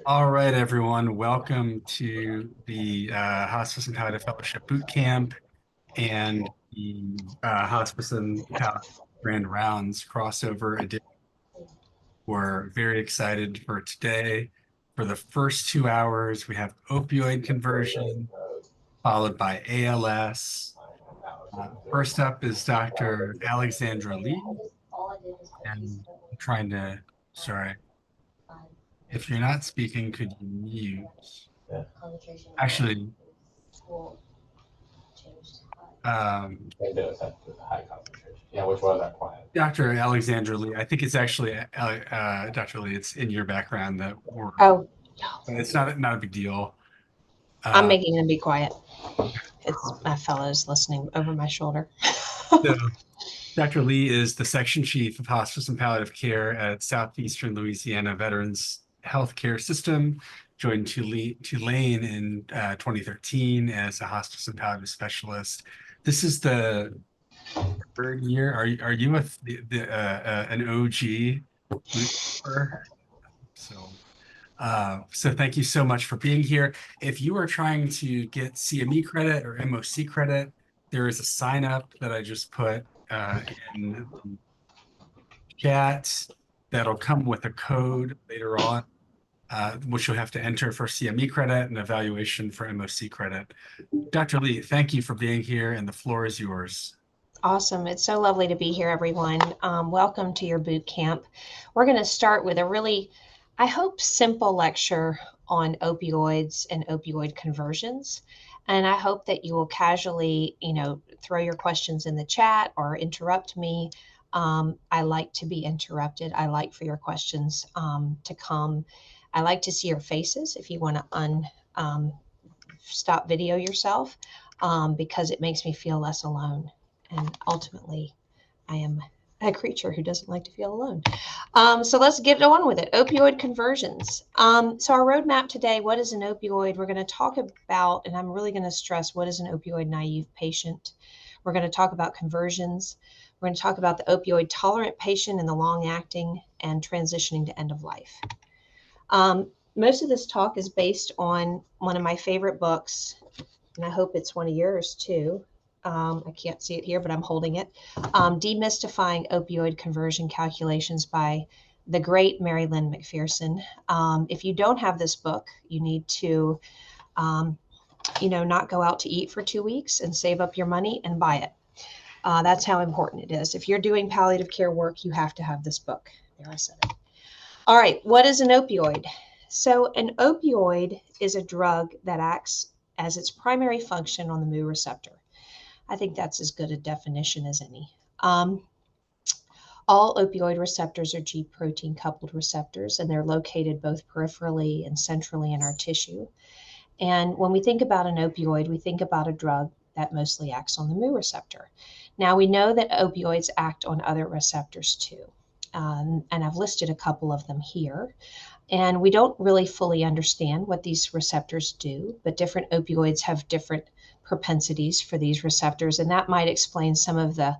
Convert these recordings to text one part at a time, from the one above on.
All right, everyone. Welcome to the Hospice and Palliative Fellowship Boot Camp and the Hospice and Palliative Grand Rounds crossover edition. We're very excited for today. For the first 2 hours, we have opioid conversion, followed by ALS. First up is Dr. Alexandra Leigh, and I'm trying to, sorry, if you're not speaking, could you mute? Actually, um, Dr. Alexandra Leigh, I think it's actually Dr. Leigh. It's in your background that we're, Oh, but it's not a big deal. I'm making them be quiet. It's my fellows listening over my shoulder. So Dr. Leigh is the section chief of hospice and palliative care at Southeastern Louisiana Veterans Healthcare System. Joined Tulane in 2013 as a hospice and palliative specialist. This is the third year. Are you an OG member? So thank you so much for being here. If you are trying to get CME credit or MOC credit, there is a sign up that I just put in the chat that'll come with a code later on, which you'll have to enter for CME credit and evaluation for MOC credit. Dr. Leigh, thank you for being here, and the floor is yours. Awesome. It's so lovely to be here, everyone. Welcome to your boot camp. We're going to start with a really, I hope, simple lecture on opioids and opioid conversions. And I hope that you will casually, throw your questions in the chat or interrupt me. I like to be interrupted. I like for your questions to come. I like to see your faces if you want to stop video yourself because it makes me feel less alone. And ultimately, I am a creature who doesn't like to feel alone. So let's get on with it. Opioid conversions. So our roadmap today, what is an opioid? We're going to talk about, and I'm really going to stress, what is an opioid naive patient? We're going to talk about conversions. We're going to talk about the opioid tolerant patient and the long acting and transitioning to end of life. Most of this talk is based on one of my favorite books, and I hope it's one of yours too. I can't see it here, but I'm holding it. Demystifying Opioid Conversion Calculations by the great Mary Lynn McPherson. If you don't have this book, you need to, not go out to eat for 2 weeks and save up your money and buy it. That's how important it is. If you're doing palliative care work, you have to have this book. There, I said it. All right, what is an opioid? So an opioid is a drug that acts as its primary function on the mu receptor. I think that's as good a definition as any. All opioid receptors are G protein coupled receptors, and they're located both peripherally and centrally in our tissue. And when we think about an opioid, we think about a drug that mostly acts on the mu receptor. Now, we know that opioids act on other receptors too. And I've listed a couple of them here. And we don't really fully understand what these receptors do, but different opioids have different propensities for these receptors, and that might explain some of the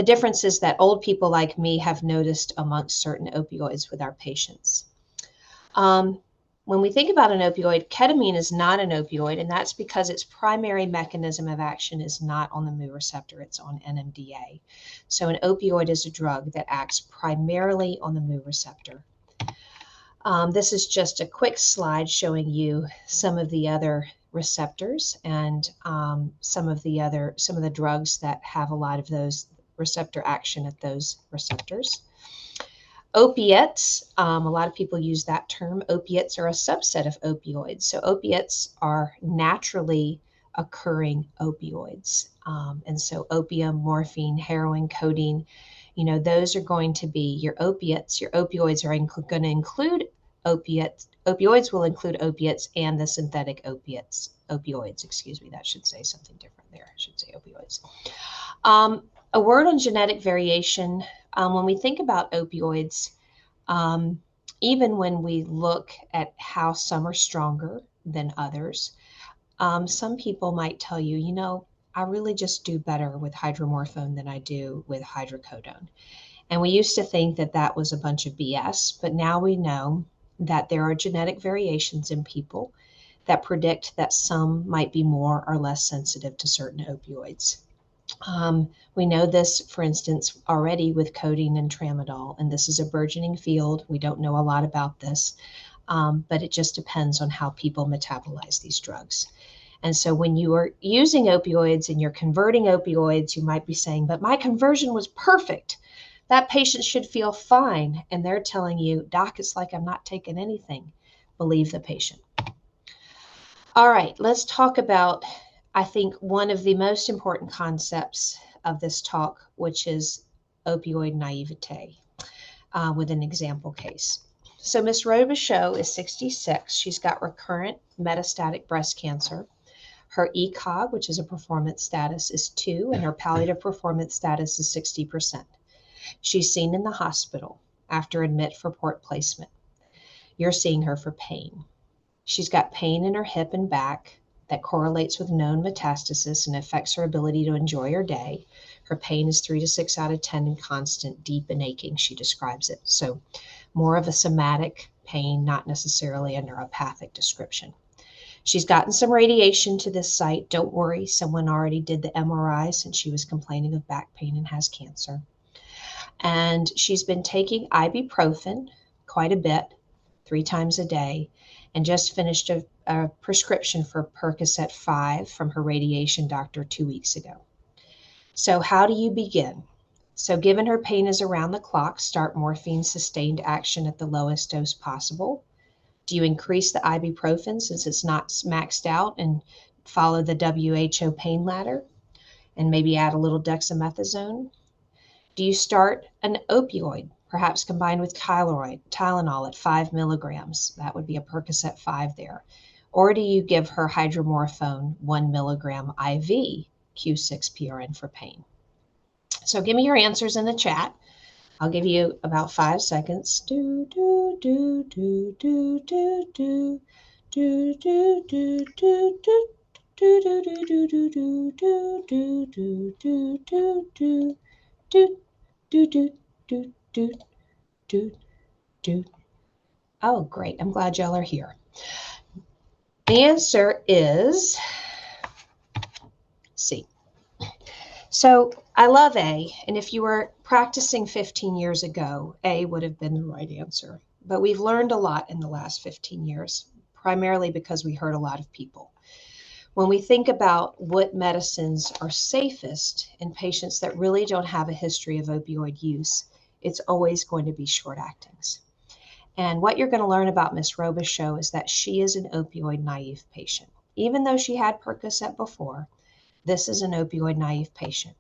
differences that old people like me have noticed amongst certain opioids with our patients. When we think about an opioid, ketamine is not an opioid, and that's because its primary mechanism of action is not on the mu receptor, it's on NMDA. So an opioid is a drug that acts primarily on the mu receptor. This is just a quick slide showing you some of the other receptors and some of the drugs that have a lot of those receptor action at those receptors. Opiates, a lot of people use that term. Opiates are a subset of opioids. So opiates are naturally occurring opioids. And so opium, morphine, heroin, codeine, those are going to be your opiates. Your opioids are going to include opiates. Opioids will include opiates and the synthetic opioids. That should say something different there. I should say opioids. A word on genetic variation. When we think about opioids, even when we look at how some are stronger than others, some people might tell you, I really just do better with hydromorphone than I do with hydrocodone. And we used to think that that was a bunch of BS, but now we know that there are genetic variations in people that predict that some might be more or less sensitive to certain opioids. We know this, for instance, already with codeine and tramadol, and this is a burgeoning field. We don't know a lot about this, but it just depends on how people metabolize these drugs. And so when you are using opioids and you're converting opioids, you might be saying, but my conversion was perfect. That patient should feel fine. And they're telling you, doc, it's like I'm not taking anything. Believe the patient. All right, let's talk about, I think, one of the most important concepts of this talk, which is opioid naivete, with an example case. So Miss Robichaux is 66. She's got recurrent metastatic breast cancer. Her ECOG, which is a performance status, is 2, and her palliative performance status is 60%. She's seen in the hospital after admit for port placement. You're seeing her for pain. She's got pain in her hip and back that correlates with known metastasis and affects her ability to enjoy her day. Her pain is 3 to 6 out of 10 and constant, deep and aching, she describes it. So more of a somatic pain, not necessarily a neuropathic description. She's gotten some radiation to this site. Don't worry, someone already did the MRI since she was complaining of back pain and has cancer. And she's been taking ibuprofen quite a bit, 3 times a day, and just finished a prescription for Percocet 5 from her radiation doctor 2 weeks ago. So how do you begin? So given her pain is around the clock, start morphine sustained action at the lowest dose possible. Do you increase the ibuprofen since it's not maxed out and follow the WHO pain ladder and maybe add a little dexamethasone? Do you start an opioid, perhaps combined with Tylenol at 5 milligrams? That would be a Percocet 5 there. Or do you give her hydromorphone 1 milligram IV Q6-PRN for pain? So give me your answers in the chat. I'll give you about 5 seconds. Do, do, do, do, do, do, do, do, do, do, do, do. Do do do do do do do do do do do do do do do do do do. Oh, great! I'm glad y'all are here. The answer is C. So I love A, and if you were practicing 15 years ago, A would have been the right answer. But we've learned a lot in the last 15 years, primarily because we heard a lot of people. When we think about what medicines are safest in patients that really don't have a history of opioid use, it's always going to be short actings. And what you're going to learn about Miss Robichaux is that she is an opioid naive patient. Even though she had Percocet before, this is an opioid naive patient.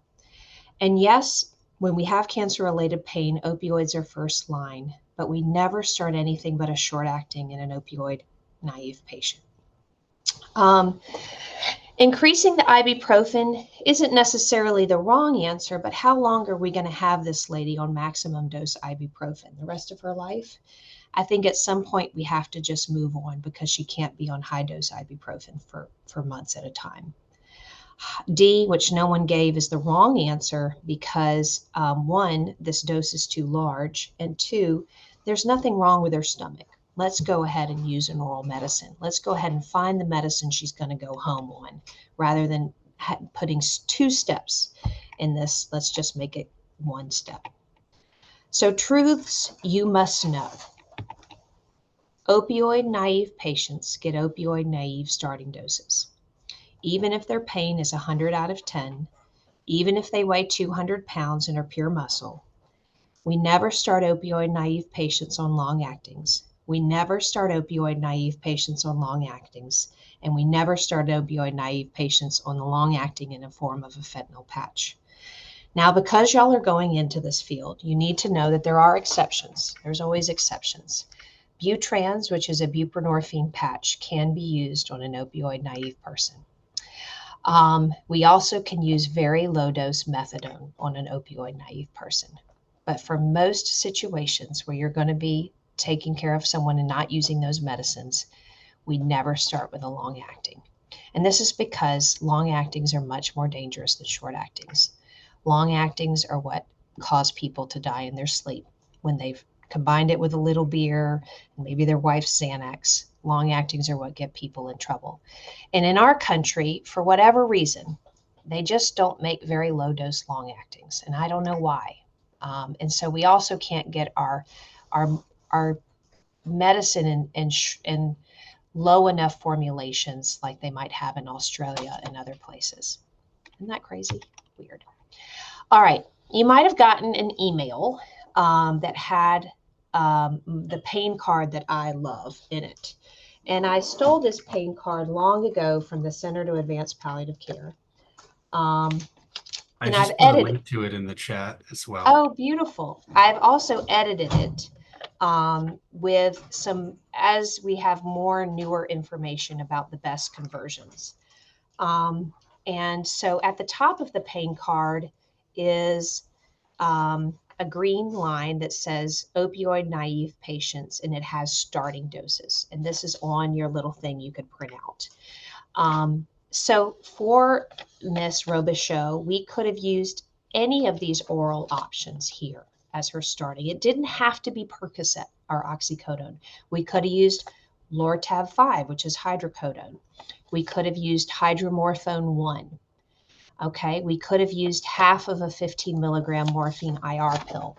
And yes, when we have cancer-related pain, opioids are first line, but we never start anything but a short acting in an opioid naive patient. Increasing the ibuprofen isn't necessarily the wrong answer, but how long are we going to have this lady on maximum dose ibuprofen? The rest of her life? I think at some point we have to just move on because she can't be on high dose ibuprofen for months at a time. D, which no one gave, is the wrong answer because 1, this dose is too large, and 2, there's nothing wrong with her stomach. Let's go ahead and use an oral medicine. Let's go ahead and find the medicine she's going to go home on rather than putting 2 steps in this. Let's just make it 1 step. So truths you must know. Opioid naive patients get opioid naive starting doses. Even if their pain is 100 out of 10, even if they weigh 200 pounds and are pure muscle, we never start opioid naive patients on long actings. We never start opioid naive patients on long actings, and we never start opioid naive patients on the long acting in a form of a fentanyl patch. Now, because y'all are going into this field, you need to know that there are exceptions. There's always exceptions. Butrans, which is a buprenorphine patch, can be used on an opioid naive person. We also can use very low dose methadone on an opioid naive person. But for most situations where you're going to be taking care of someone and not using those medicines, we never start with a long acting. And this is because long actings are much more dangerous than short actings. Long actings are what cause people to die in their sleep when they've combined it with a little beer, maybe their wife's Xanax. Long actings are what get people in trouble. And in our country, for whatever reason, they just don't make very low dose long actings. And I don't know why. And so we also can't get our, our medicine in low enough formulations like they might have in Australia and other places. Isn't that crazy? Weird. All right. You might have gotten an email that had the pain card that I love in it. And I stole this pain card long ago from the Center to Advance Palliative Care. I And I've just put a edited. link to it in the chat as well. Oh, beautiful. I've also edited it with some, as we have more newer information about the best conversions. And so at the top of the pain card is a green line that says opioid naive patients, and it has starting doses. And this is on your little thing you could print out. So for Miss Robichaux, we could have used any of these oral options here as her starting. It didn't have to be Percocet or oxycodone. We could have used Lortab 5, which is hydrocodone. We could have used hydromorphone 1. Okay, we could have used half of a 15 milligram morphine IR pill.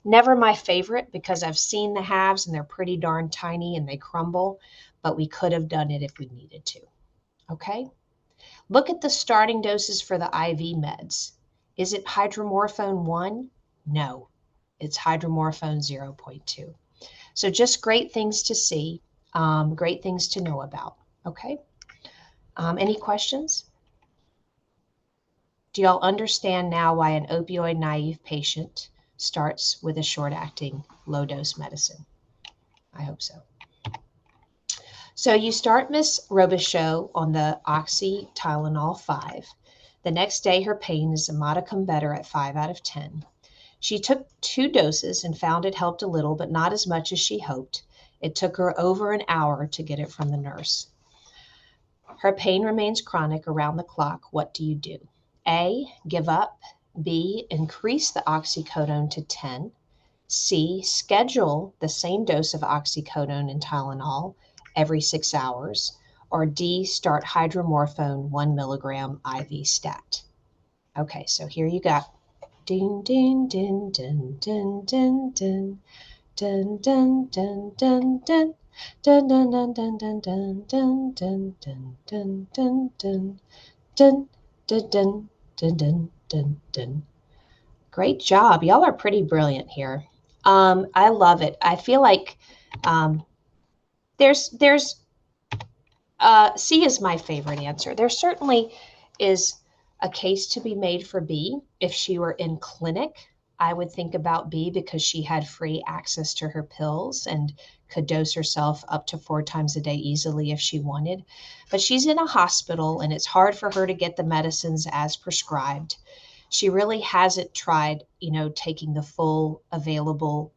Never my favorite because I've seen the halves and they're pretty darn tiny and they crumble, but we could have done it if we needed to. Okay, look at the starting doses for the IV meds. Is it hydromorphone 1? No, it's hydromorphone 0.2. So just great things to see, great things to know about. Okay, any questions? Do y'all understand now why an opioid naive patient starts with a short acting low dose medicine? I hope so. So you start Miss Robichaux on the oxy Tylenol 5. The next day her pain is a modicum better at 5 out of 10. She took 2 doses and found it helped a little, but not as much as she hoped. It took her over an hour to get it from the nurse. Her pain remains chronic around the clock. What do you do? A, give up. B, increase the oxycodone to 10. C, schedule the same dose of oxycodone and Tylenol every 6 hours. Or D, start hydromorphone 1 milligram IV stat. Okay, so here you got ding, ding, ding, ding, ding, ding, ding, ding, ding, ding, ding, ding. Dun dun dun dun dun dun dun dun dun dun dun dun dun dun dun dun dun dun. Great job. Y'all are pretty brilliant here. I love it. I feel like there's C is my favorite answer. There certainly is a case to be made for B. If she were in clinic, I would think about B because she had free access to her pills and could dose herself up to 4 times a day easily if she wanted. But she's in a hospital and it's hard for her to get the medicines as prescribed. She really hasn't tried, taking the full available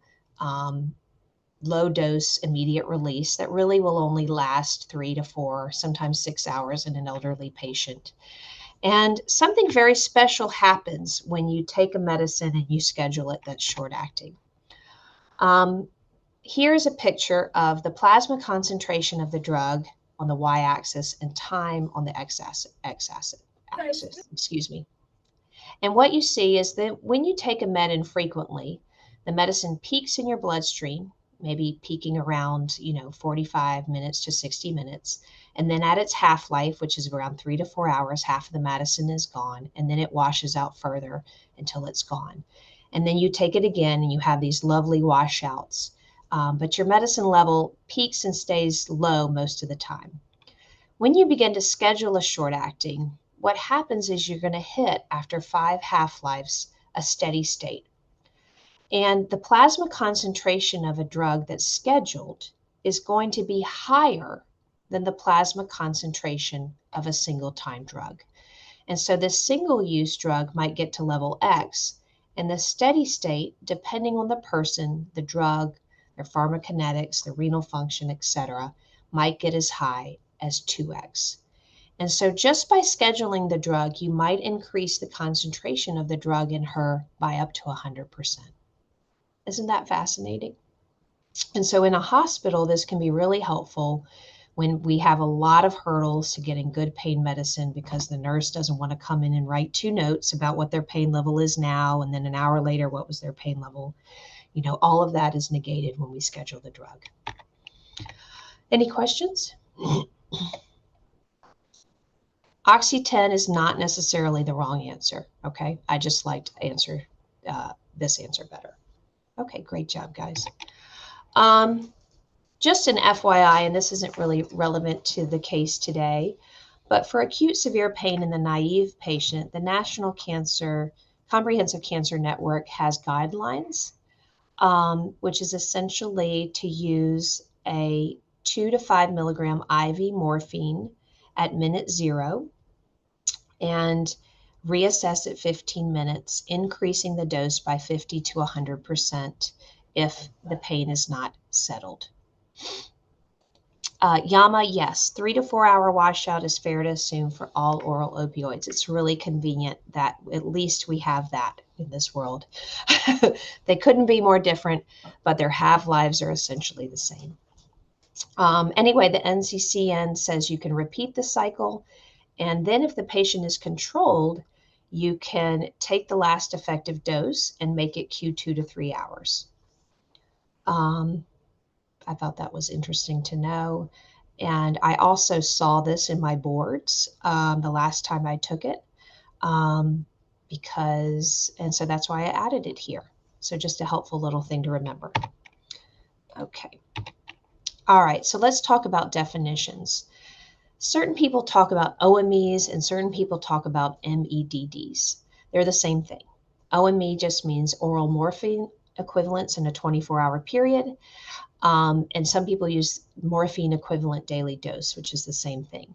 low dose immediate release that really will only last 3 to 4, sometimes 6 hours in an elderly patient. And something very special happens when you take a medicine and you schedule it that's short acting. Here's a picture of the plasma concentration of the drug on the y-axis and time on the x-axis. Excuse me. And what you see is that when you take a med infrequently, the medicine peaks in your bloodstream, maybe peaking around 45 minutes to 60 minutes. And then at its half-life, which is around 3 to 4 hours, half of the medicine is gone. And then it washes out further until it's gone. And then you take it again and you have these lovely washouts. But your medicine level peaks and stays low most of the time. When you begin to schedule a short acting, what happens is you're going to hit, after 5 half-lives, a steady state. And the plasma concentration of a drug that's scheduled is going to be higher than the plasma concentration of a single-time drug. And so this single-use drug might get to level X, and the steady state, depending on the person, the drug, their pharmacokinetics, their renal function, etc., might get as high as 2X. And so just by scheduling the drug, you might increase the concentration of the drug in her by up to 100%. Isn't that fascinating? And so in a hospital, this can be really helpful when we have a lot of hurdles to getting good pain medicine because the nurse doesn't want to come in and write 2 notes about what their pain level is now, and then an hour later, what was their pain level. All of that is negated when we schedule the drug. Any questions? Oxy-10 is not necessarily the wrong answer, okay? I just like to answer this answer better. Okay, great job, guys. Just an FYI, and this isn't really relevant to the case today, but for acute severe pain in the naive patient, the National Comprehensive Cancer Network has guidelines, which is essentially to use a 2 to 5 milligram IV morphine at minute 0 and reassess at 15 minutes, increasing the dose by 50 to 100% if the pain is not settled. Yama, yes, 3 to 4 hour washout is fair to assume for all oral opioids. It's really convenient that at least we have that in this world. They couldn't be more different, but their half-lives are essentially the same. Anyway, the NCCN says you can repeat the cycle, and then if the patient is controlled, you can take the last effective dose and make it Q2 to 3 hours. I thought that was interesting to know. And I also saw this in my boards the last time I took it and so that's why I added it here. So just a helpful little thing to remember. Okay. All right, so let's talk about definitions. Certain people talk about OMEs and certain people talk about MEDDs. They're the same thing. OME just means oral morphine equivalents in a 24-hour period. And some people use morphine equivalent daily dose, which is the same thing.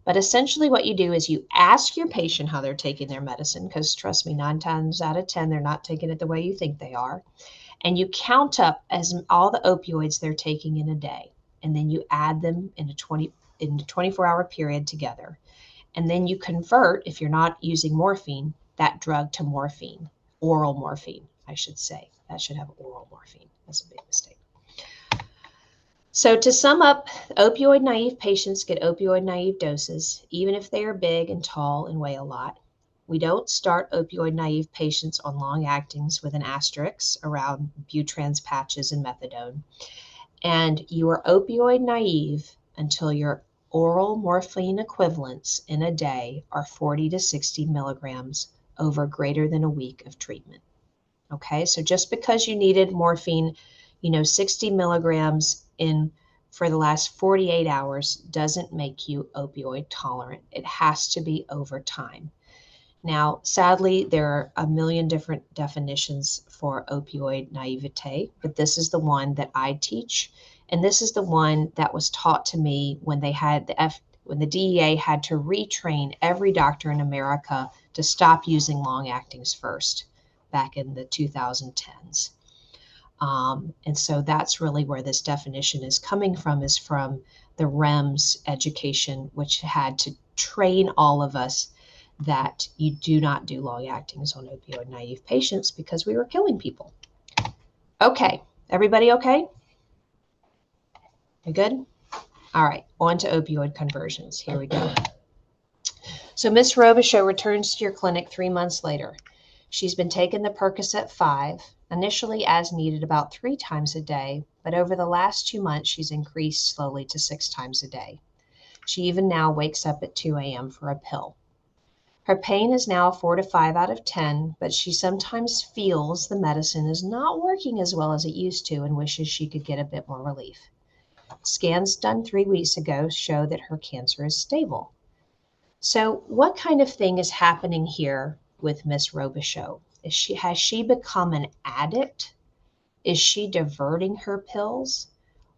But essentially what you do is you ask your patient how they're taking their medicine, because trust me, 9 times out of 10, they're not taking it the way you think they are. And you count up as all the opioids they're taking in a day. And then you add them in a 24-hour period together. And then you convert, if you're not using morphine, that drug to morphine, oral morphine, I should say. That should have oral morphine. That's a big mistake. So to sum up, opioid naive patients get opioid naive doses, even if they are big and tall and weigh a lot. We don't start opioid naive patients on long actings with an asterisk around Butrans patches and methadone. And you are opioid naive until your oral morphine equivalents in a day are 40 to 60 milligrams over greater than a week of treatment. Okay, so just because you needed morphine, 60 milligrams for the last 48 hours doesn't make you opioid tolerant. It has to be over time. Now, sadly, there are a million different definitions for opioid naivete, but this is the one that I teach. And this is the one that was taught to me when when the DEA had to retrain every doctor in America to stop using long actings first back in the 2010s. And so that's really where this definition is coming from, is from the REMS education, which had to train all of us that you do not do long actings on opioid naive patients because we were killing people. Okay, everybody okay? You good? All right, on to opioid conversions. Here we go. So Miss Robichaux returns to your clinic 3 months later. She's been taking the Percocet 5, initially as needed about 3 times a day, but over the last 2 months, she's increased slowly to 6 times a day. She even now wakes up at 2 a.m. for a pill. Her pain is now a 4 to 5 out of 10, but she sometimes feels the medicine is not working as well as it used to and wishes she could get a bit more relief. Scans done 3 weeks ago show that her cancer is stable. So what kind of thing is happening here with Miss Robichaux? Has she become an addict? Is she diverting her pills?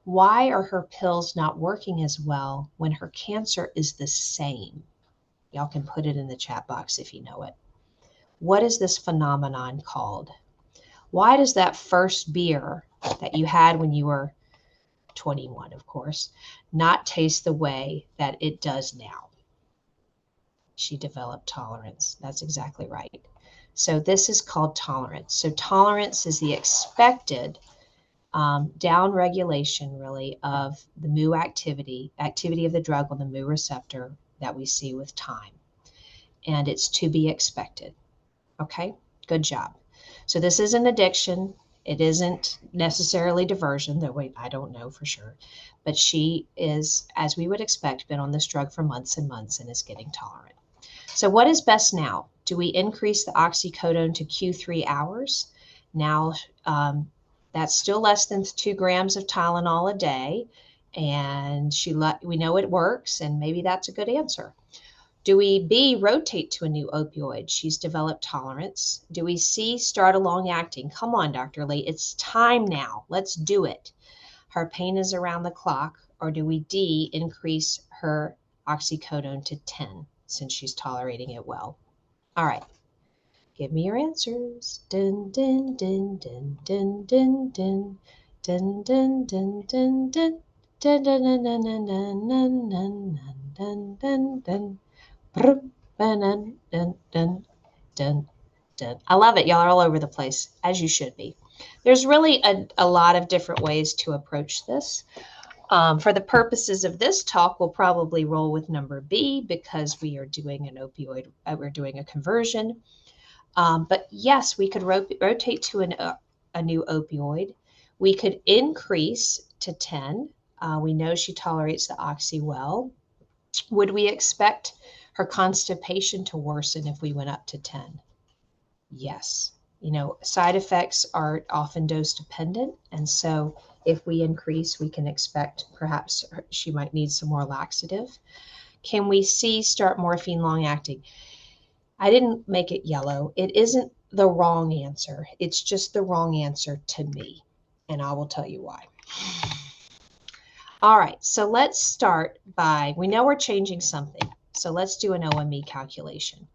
Why are her pills not working as well when her cancer is the same? Y'all can put it in the chat box if you know it. What is this phenomenon called? Why does that first beer that you had when you were 21, of course, not taste the way that it does now? She developed tolerance. That's exactly right. So this is called tolerance. So tolerance is the expected down regulation really of the mu activity of the drug on the mu receptor that we see with time. And it's to be expected. Okay, good job. So this isn't addiction. It isn't necessarily diversion, though I don't know for sure. But she is, as we would expect, been on this drug for months and months and is getting tolerant. So what is best now? Do we increase the oxycodone to Q3 hours? Now, that's still less than 2 grams of Tylenol a day. And we know it works, and maybe that's a good answer. Do we B, rotate to a new opioid? She's developed tolerance. Do we C, start a long acting? Come on, Dr. Leigh, it's time now. Let's do it. Her pain is around the clock. Or do we D, increase her oxycodone to 10 since she's tolerating it well? All right, give me your answers. Dun, dun, dun, dun, dun, dun, dun, dun, dun, dun, dun, dun. Dun, dun, dun, dun, dun, dun, dun, dun, dun, dun. Dun, dun, dun, dun, dun. I love it. Y'all are all over the place, as you should be. There's really a lot of different ways to approach this. For the purposes of this talk, we'll probably roll with number B because we are doing an opioid, we're doing a conversion. But yes, we could rotate to a new opioid. We could increase to 10. We know she tolerates the oxy well. Would we expect her constipation to worsen if we went up to 10? Yes. Side effects are often dose dependent. And so if we increase, we can expect perhaps she might need some more laxative. Can we see start morphine long acting? I didn't make it yellow. It isn't the wrong answer. It's just the wrong answer to me. And I will tell you why. All right, so let's start by, we know we're changing something. So let's do an OME calculation.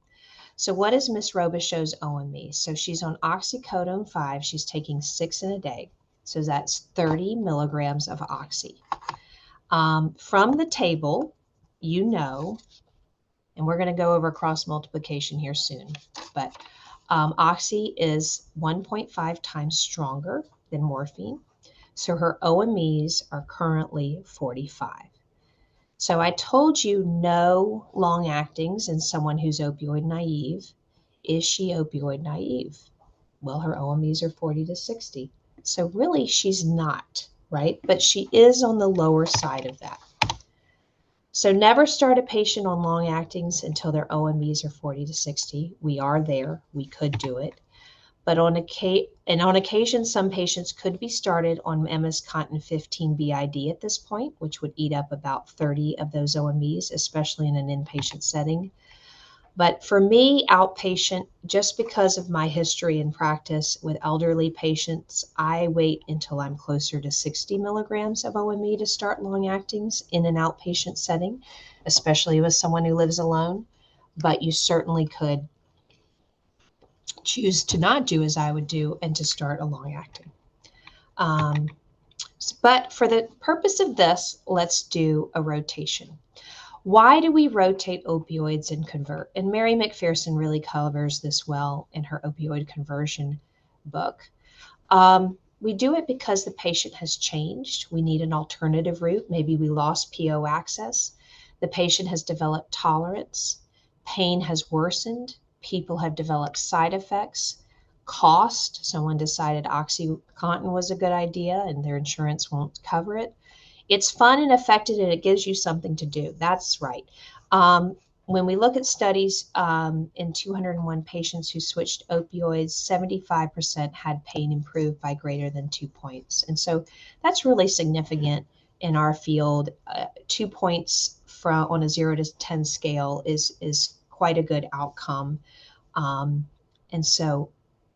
So what is Miss Robichaux's OME? So she's on oxycodone 5. She's taking 6 in a day. So that's 30 milligrams of oxy. From the table, and we're going to go over cross multiplication here soon, but oxy is 1.5 times stronger than morphine. So her OMEs are currently 45. So I told you no long actings in someone who's opioid naive. Is she opioid naive? Well, her OMEs are 40 to 60. So really she's not, right? But she is on the lower side of that. So never start a patient on long actings until their OMEs are 40 to 60. We are there. We could do it. But on occasion, some patients could be started on MS-Contin 15 BID at this point, which would eat up about 30 of those OMEs, especially in an inpatient setting. But for me, outpatient, just because of my history and practice with elderly patients, I wait until I'm closer to 60 milligrams of OME to start long-actings in an outpatient setting, especially with someone who lives alone. But you certainly could choose to not do as I would do and to start a long-acting. But for the purpose of this, let's do a rotation. Why do we rotate opioids and convert? And Mary McPherson really covers this well in her opioid conversion book. We do it because the patient has changed. We need an alternative route. Maybe we lost PO access. The patient has developed tolerance. Pain has worsened. People have developed side effects. Cost. Someone decided OxyContin was a good idea and their insurance won't cover it. It's fun and effective and it gives you something to do. That's right. When we look at studies in 201 patients who switched opioids, 75% had pain improved by greater than 2 points. And so that's really significant in our field. 2 points on a 0 to 10 scale is quite a good outcome. And so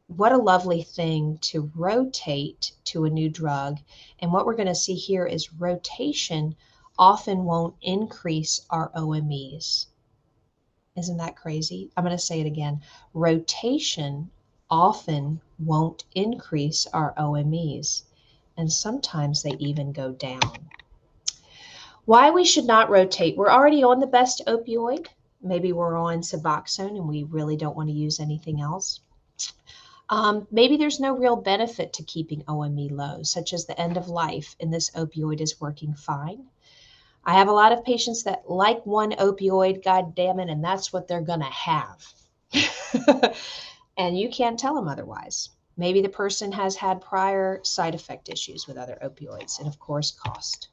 what a lovely thing to rotate to a new drug. And what we're going to see here is rotation often won't increase our OMEs. Isn't that crazy? I'm going to say it again. Rotation often won't increase our OMEs, and sometimes they even go down. Why we should not rotate. We're already on the best opioid. Maybe we're on Suboxone and we really don't want to use anything else. Maybe there's no real benefit to keeping OME low, such as the end of life, and this opioid is working fine. I have a lot of patients that like one opioid, God damn it, and that's what they're going to have. And you can't tell them otherwise. Maybe the person has had prior side effect issues with other opioids, and of course, cost.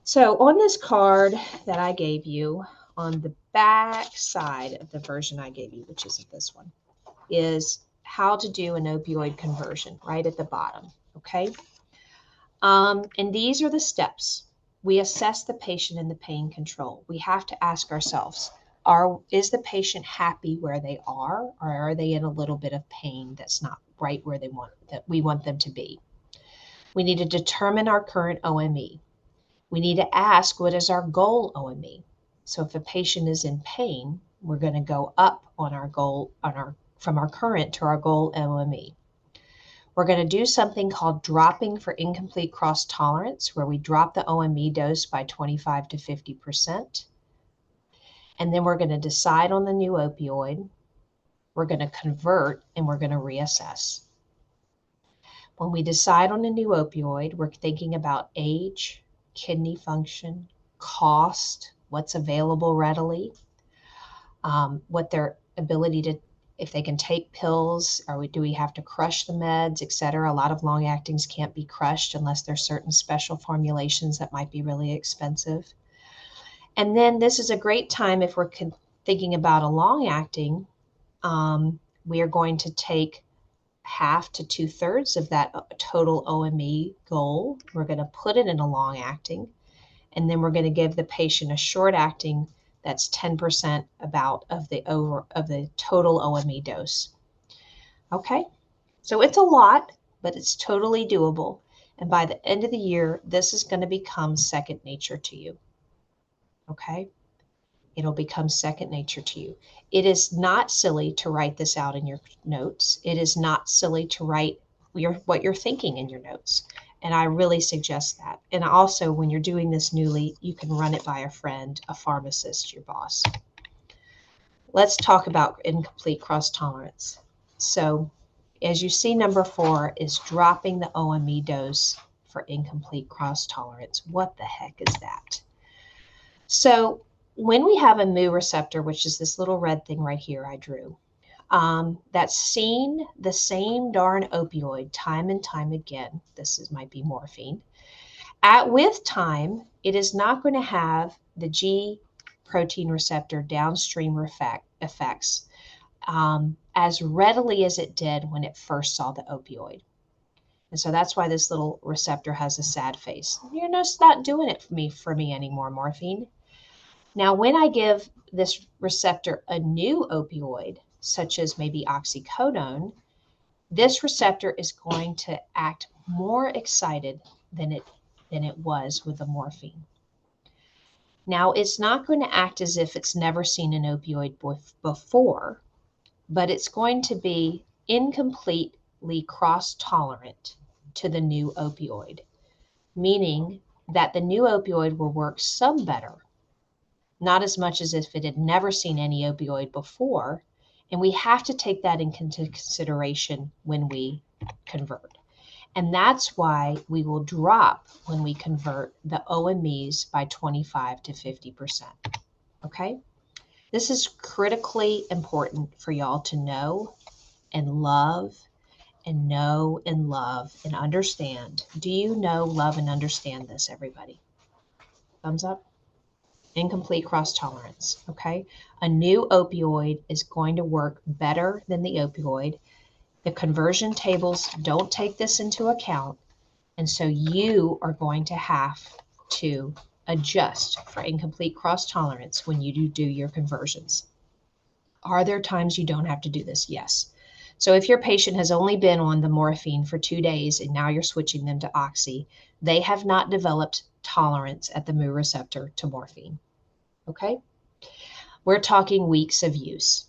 So on this card that I gave you, on the back side of the version I gave you, which isn't this one, is how to do an opioid conversion right at the bottom, okay? And these are the steps. We assess the patient and the pain control. We have to ask ourselves, is the patient happy where they are, or are they in a little bit of pain that's not right where we want them to be? We need to determine our current OME. We need to ask, what is our goal OME? So if a patient is in pain, we're going to go up on our goal from our current to our goal OME. We're going to do something called dropping for incomplete cross tolerance, where we drop the OME dose by 25 to 50%. And then we're going to decide on the new opioid. We're going to convert, and we're going to reassess. When we decide on a new opioid, we're thinking about age, kidney function, cost, what's available readily, what their ability to, if they can take pills, do we have to crush the meds, et cetera. A lot of long actings can't be crushed unless there's certain special formulations that might be really expensive. And then this is a great time if we're thinking about a long acting, we are going to take half to 2/3 of that total OME goal. We're going to put it in a long acting, and then we're going to give the patient a short acting that's 10% about of the total OME dose. Okay, so it's a lot, but it's totally doable. And by the end of the year, this is going to become second nature to you. Okay, it'll become second nature to you. It is not silly to write this out in your notes. It is not silly to write what you're thinking in your notes. And I really suggest that. And also, when you're doing this newly, you can run it by a friend, a pharmacist, your boss. Let's talk about incomplete cross tolerance. So as you see, number 4 is dropping the OME dose for incomplete cross tolerance. What the heck is that? So when we have a mu receptor, which is this little red thing right here I drew, that's seen the same darn opioid time and time again. Might be morphine. With time, it is not going to have the G protein receptor downstream effects as readily as it did when it first saw the opioid. And so that's why this little receptor has a sad face. You're just not doing it for me anymore, morphine. Now, when I give this receptor a new opioid, such as maybe oxycodone, this receptor is going to act more excited than it was with the morphine. Now, it's not going to act as if it's never seen an opioid before, but it's going to be incompletely cross-tolerant to the new opioid, meaning that the new opioid will work some better, not as much as if it had never seen any opioid before. And we have to take that into consideration when we convert. And that's why we will drop when we convert the OMEs by 25 to 50%. Okay? This is critically important for y'all to know and love and know and love and understand. Do you know, love, and understand this, everybody? Thumbs up. Incomplete cross tolerance. Okay? A new opioid is going to work better than the opioid. The conversion tables don't take this into account. And so you are going to have to adjust for incomplete cross tolerance when you do your conversions. Are there times you don't have to do this? Yes. So if your patient has only been on the morphine for 2 days and now you're switching them to oxy, they have not developed tolerance at the mu receptor to morphine. Okay? We're talking weeks of use.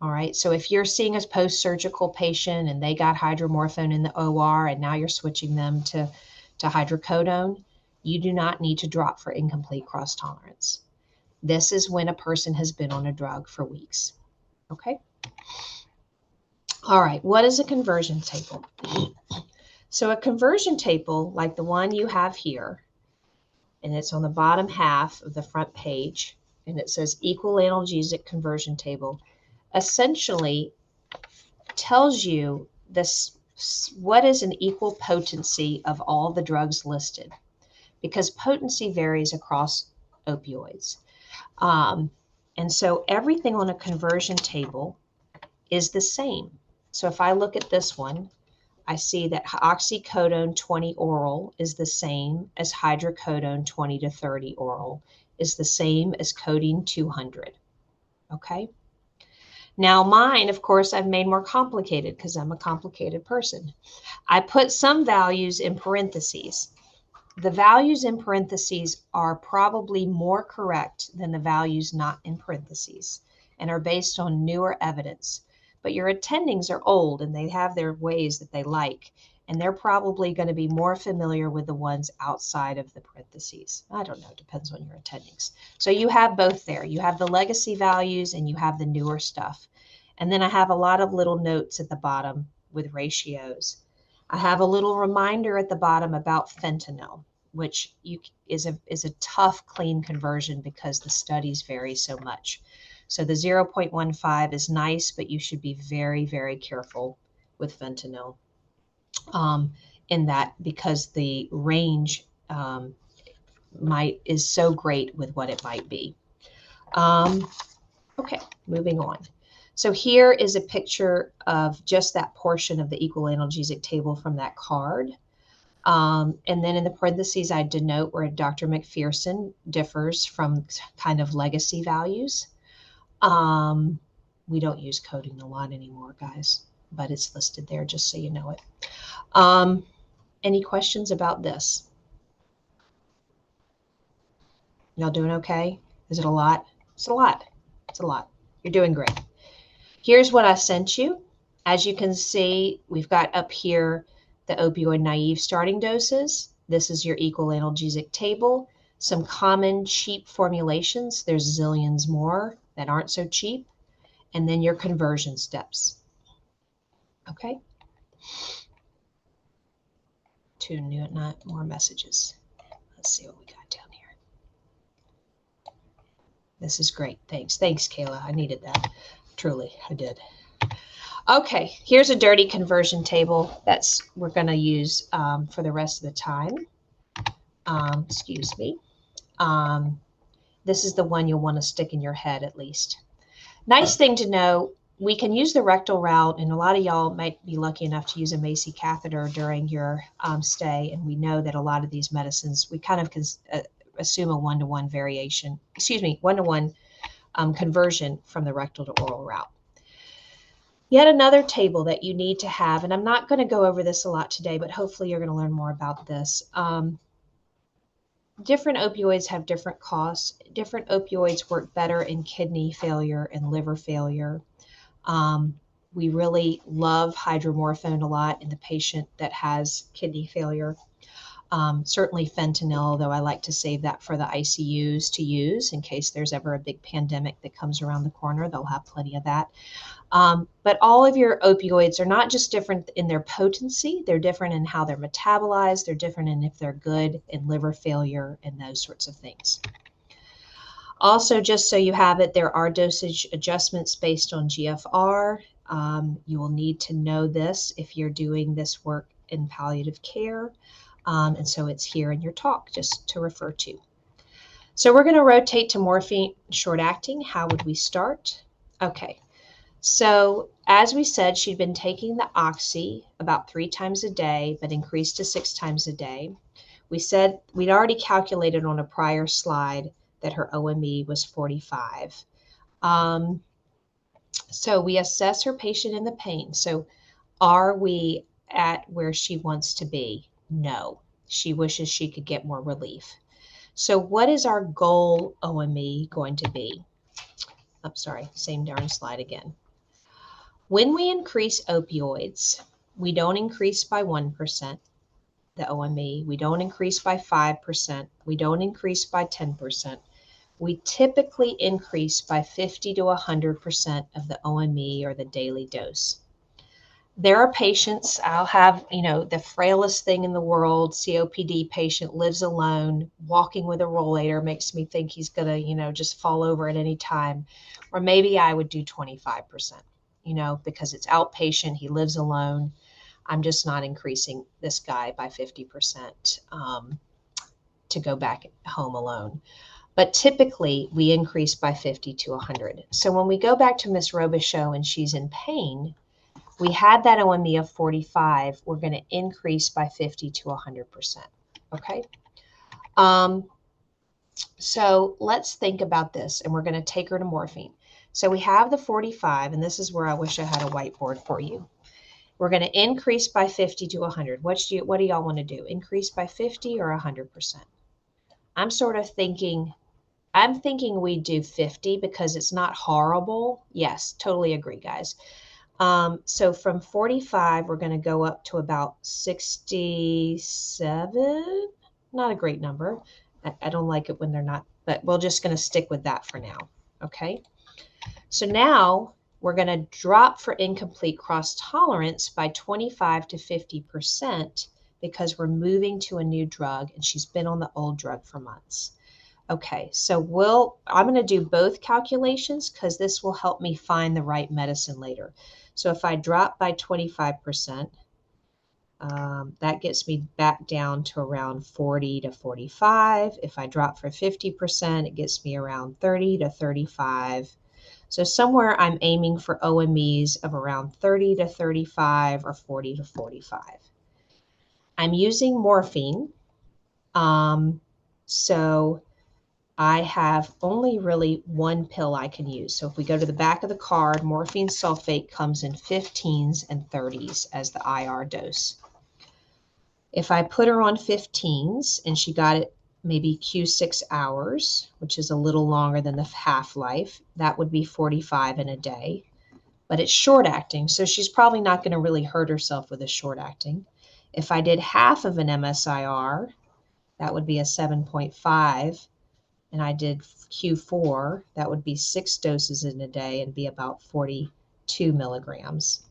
All right. So if you're seeing a post-surgical patient and they got hydromorphone in the OR and now you're switching them to hydrocodone, you do not need to drop for incomplete cross tolerance. This is when a person has been on a drug for weeks. Okay. All right, what is a conversion table? So a conversion table, like the one you have here, and it's on the bottom half of the front page, and it says equal analgesic conversion table, essentially tells you this what is an equal potency of all the drugs listed, because potency varies across opioids. Um, and so everything on a conversion table is the same. So if I look at this one, I see that oxycodone 20 oral is the same as hydrocodone 20 to 30 oral, is the same as codeine 200. Okay. Now mine, of course, I've made more complicated because I'm a complicated person. I put some values in parentheses. The values in parentheses are probably more correct than the values not in parentheses and are based on newer evidence. But your attendings are old and they have their ways that they like, and they're probably going to be more familiar with the ones outside of the parentheses. I don't know, it depends on your attendings. So you have both there. You have the legacy values and you have the newer stuff. And then I have a lot of little notes at the bottom with ratios. I have a little reminder at the bottom about fentanyl, which is a tough clean conversion because the studies vary so much. So the 0.15 is nice, but you should be very, very careful with fentanyl in that, because the range is so great with what it might be. Okay, moving on. So here is a picture of just that portion of the equal analgesic table from that card. And then in the parentheses, I denote where Dr. McPherson differs from kind of legacy values. We don't use coding a lot anymore, guys, but it's listed there just so you know it. Any questions about this? Y'all doing okay? Is it a lot? It's a lot. It's a lot. You're doing great. Here's what I sent you. As you can see, we've got up here the opioid naive starting doses. This is your equal analgesic table. Some common cheap formulations. There's zillions more that aren't so cheap. And then your conversion steps. Okay. 2 new at night, more messages. Let's see what we got down here. This is great. Thanks. Thanks, Kayla. I needed that. Truly, I did. Okay, here's a dirty conversion table that's we're going to use for the rest of the time. Excuse me. This is the one you'll want to stick in your head at least. Nice thing to know, we can use the rectal route, and a lot of y'all might be lucky enough to use a Macy catheter during your stay, and we know that a lot of these medicines, we kind of can assume a one-to-one variation, one-to-one conversion from the rectal to oral route. Yet another table that you need to have, and I'm not going to go over this a lot today, but hopefully you're going to learn more about this. Different opioids have different costs. Different opioids work better in kidney failure and liver failure. We really love hydromorphone a lot in the patient that has kidney failure. Certainly fentanyl, though I like to save that for the ICUs to use in case there's ever a big pandemic that comes around the corner. They'll have plenty of that. But all of your opioids are not just different in their potency, they're different in how they're metabolized, they're different in if they're good in liver failure and those sorts of things. Also, just so you have it, there are dosage adjustments based on GFR. You will need to know this if you're doing this work in palliative care. And so it's here in your talk just to refer to. So we're going to rotate to morphine short acting. How would we start? Okay. So as we said, she'd been taking the oxy about 3 times a day, but increased to 6 times a day. We said we'd already calculated on a prior slide that her OME was 45. So we assess her patient in the pain. So are we at where she wants to be? No. She wishes she could get more relief. So what is our goal OME going to be? I'm sorry, same darn slide again. When we increase opioids, we don't increase by 1%, the OME. We don't increase by 5%. We don't increase by 10%. We typically increase by 50 to 100% of the OME or the daily dose. There are patients, I'll have, the frailest thing in the world, COPD patient, lives alone, walking with a rollator makes me think he's going to, just fall over at any time. Or maybe I would do 25%, because it's outpatient, he lives alone. I'm just not increasing this guy by 50% to go back home alone. But typically we increase by 50 to 100. So when we go back to Miss Robichaux and she's in pain, we had that OME of 45, we're going to increase by 50 to 100%. Okay. So let's think about this, and we're going to take her to morphine. So we have the 45, and this is where I wish I had a whiteboard for you. We're going to increase by 50 to 100. What do y'all want to do? Increase by 50 or 100%? I'm thinking we do 50 because it's not horrible. Yes, totally agree, guys. So from 45, we're going to go up to about 67. Not a great number. I don't like it when they're not, but we're just going to stick with that for now. Okay. So now we're going to drop for incomplete cross tolerance by 25 to 50% because we're moving to a new drug and she's been on the old drug for months. Okay, so I'm going to do both calculations because this will help me find the right medicine later. So if I drop by 25%, that gets me back down to around 40 to 45. If I drop for 50%, it gets me around 30 to 35. So somewhere I'm aiming for OMEs of around 30 to 35 or 40 to 45. I'm using morphine. So I have only really one pill I can use. So if we go to the back of the card, morphine sulfate comes in 15s and 30s as the IR dose. If I put her on 15s and she got it maybe Q6 hours, which is a little longer than the half-life, that would be 45 in a day. But it's short acting, so she's probably not going to really hurt herself with a short acting. If I did half of an MSIR, that would be a 7.5. And I did Q4, that would be 6 doses in a day and be about 42 milligrams.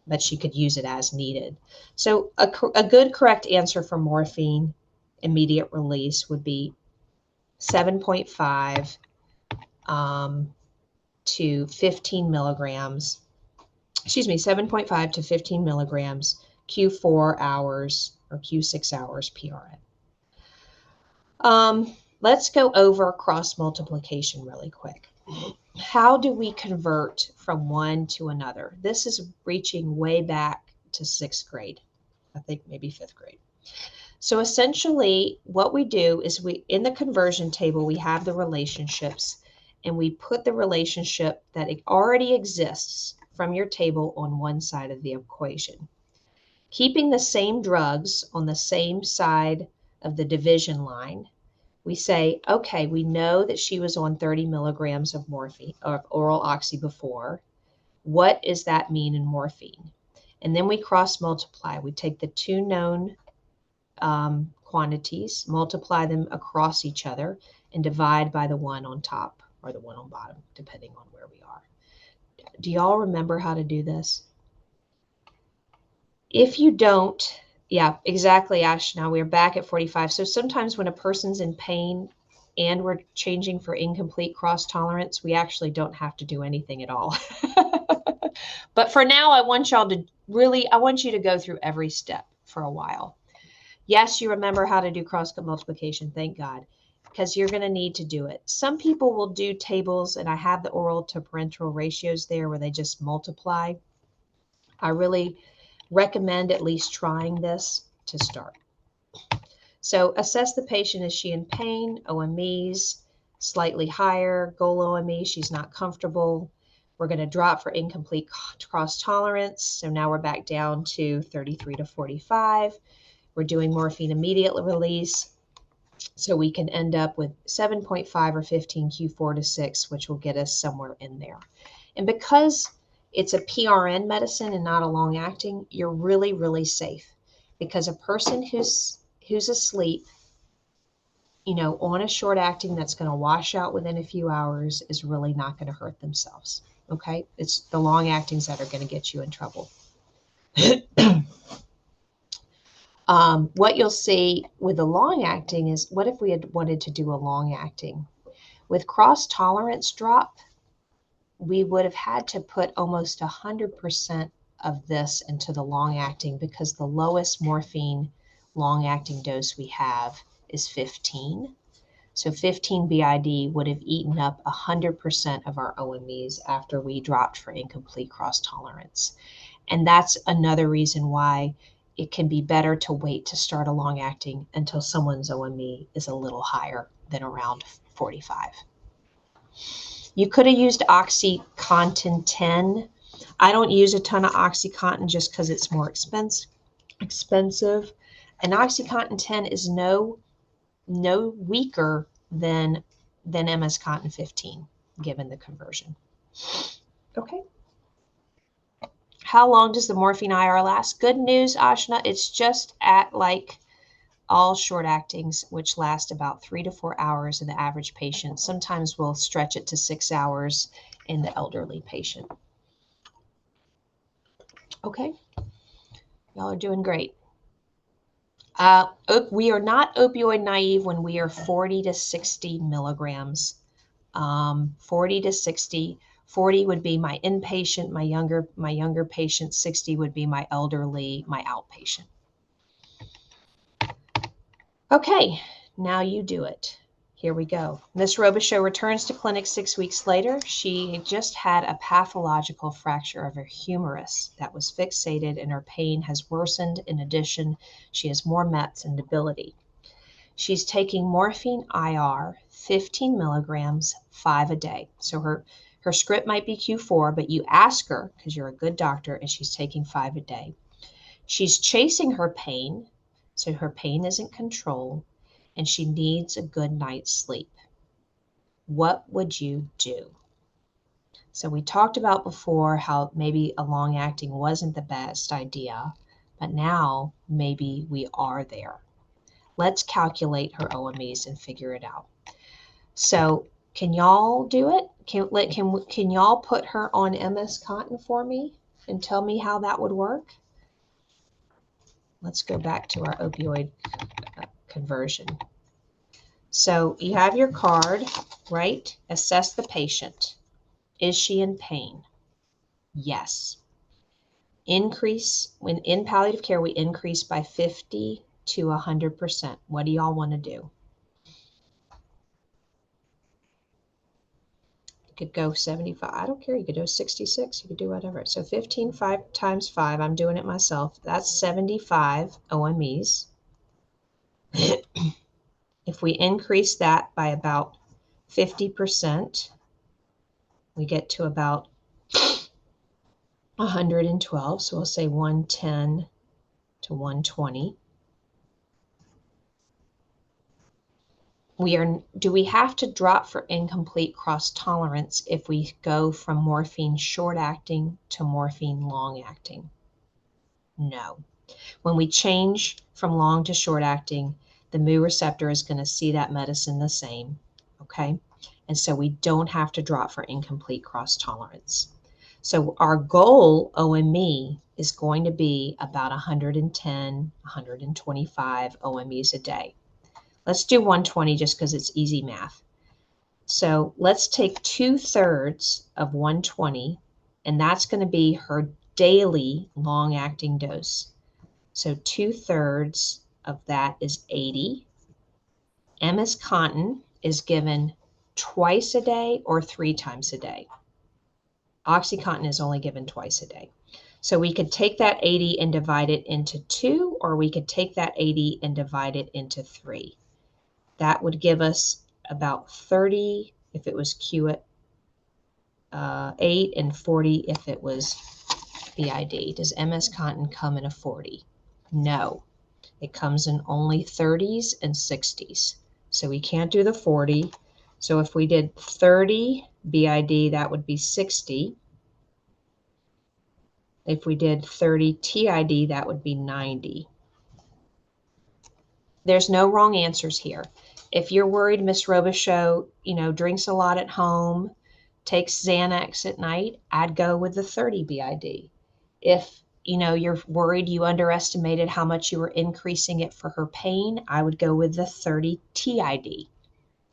But she could use it as needed. So a good correct answer for morphine immediate release would be 7.5 to 15 milligrams. Excuse me, 7.5 to 15 milligrams, Q4 hours or Q6 hours PRN. Let's go over cross multiplication really quick. How do we convert from one to another? This is reaching way back to 6th grade. I think maybe 5th grade. So essentially what we do is in the conversion table, we have the relationships and we put the relationship that it already exists from your table on one side of the equation. Keeping the same drugs on the same side of the division line, we say, okay, we know that she was on 30 milligrams of morphine or oral oxy before. What does that mean in morphine? And then we cross multiply. We take the two known quantities, multiply them across each other, and divide by the one on top or the one on bottom, depending on where we are. Do y'all remember how to do this? If you don't, yeah, exactly, Ash. Now we're back at 45. So sometimes when a person's in pain and we're changing for incomplete cross tolerance, we actually don't have to do anything at all. But for now, I want you to go through every step for a while. Yes, you remember how to do cross multiplication, thank God, because you're going to need to do it. Some people will do tables, and I have the oral to parenteral ratios there where they just multiply. I really recommend at least trying this to start. So assess the patient. Is she in pain? OMEs, slightly higher. Goal OME, she's not comfortable. We're going to drop for incomplete cross tolerance. So now we're back down to 33 to 45. We're doing morphine immediate release. So we can end up with 7.5 or 15 Q4 to 6, which will get us somewhere in there. And because it's a PRN medicine and not a long acting, you're really, really safe because a person who's asleep, on a short acting that's going to wash out within a few hours is really not going to hurt themselves. Okay. It's the long actings that are going to get you in trouble. What you'll see with the long acting is, what if we had wanted to do a long acting? With cross tolerance drop, we would have had to put almost 100% of this into the long acting, because the lowest morphine long acting dose we have is 15. So 15 BID would have eaten up 100% of our OMEs after we dropped for incomplete cross tolerance. And that's another reason why it can be better to wait to start a long acting until someone's OME is a little higher than around 45. You could have used OxyContin 10. I don't use a ton of OxyContin just because it's more expensive. And OxyContin 10 is no weaker than MS Contin 15, given the conversion. Okay. How long does the morphine IR last? Good news, Ashna. It's just at like all short actings, which last about 3 to 4 hours in the average patient. Sometimes we'll stretch it to 6 hours in the elderly patient. Okay. Y'all are doing great. We are not opioid naive when we are 40 to 60 milligrams. 40 to 60. 40 would be my inpatient, my younger patient. 60 would be my elderly, my outpatient. Okay, now you do it. Here we go. Miss Robichaux returns to clinic 6 weeks later. She just had a pathological fracture of her humerus that was fixated, and her pain has worsened. In addition, she has more METs and debility. She's taking morphine IR, 15 milligrams, 5 a day. So her script might be Q4, but you ask her, because you're a good doctor, and she's taking 5 a day. She's chasing her pain, so her pain isn't controlled, and she needs a good night's sleep. What would you do? So we talked about before how maybe a long acting wasn't the best idea, but now maybe we are there. Let's calculate her OMEs and figure it out. So can y'all do it? Can y'all put her on MS Contin for me and tell me how that would work? Let's go back to our opioid conversion. So you have your card, right? Assess the patient. Is she in pain? Yes. Increase, when in palliative care, we increase by 50 to 100%. What do y'all want to do? You could go 75. I don't care. You could do 66. You could do whatever. So 15 times 5, I'm doing it myself. That's 75 OMEs. If we increase that by about 50%, we get to about 112. So we'll say 110 to 120. Do we have to drop for incomplete cross tolerance if we go from morphine short acting to morphine long acting? No. When we change from long to short acting, the mu receptor is going to see that medicine the same, okay? And so we don't have to drop for incomplete cross tolerance. So our goal OME is going to be about 110, 125 OMEs a day. Let's do 120 just because it's easy math. So let's take 2/3 of 120, and that's going to be her daily long-acting dose. So 2/3 of that is 80. MS Contin is given twice a day or 3 times a day. OxyContin is only given twice a day. So we could take that 80 and divide it into 2, or we could take that 80 and divide it into 3. That would give us about 30 if it was Q at 8 and 40 if it was BID. Does MS Contin come in a 40? No. It comes in only 30s and 60s. So we can't do the 40. So if we did 30 BID, that would be 60. If we did 30 TID, that would be 90. There's no wrong answers here. If you're worried Miss Robichaux, drinks a lot at home, takes Xanax at night, I'd go with the 30 BID. If you're worried you underestimated how much you were increasing it for her pain, I would go with the 30 TID.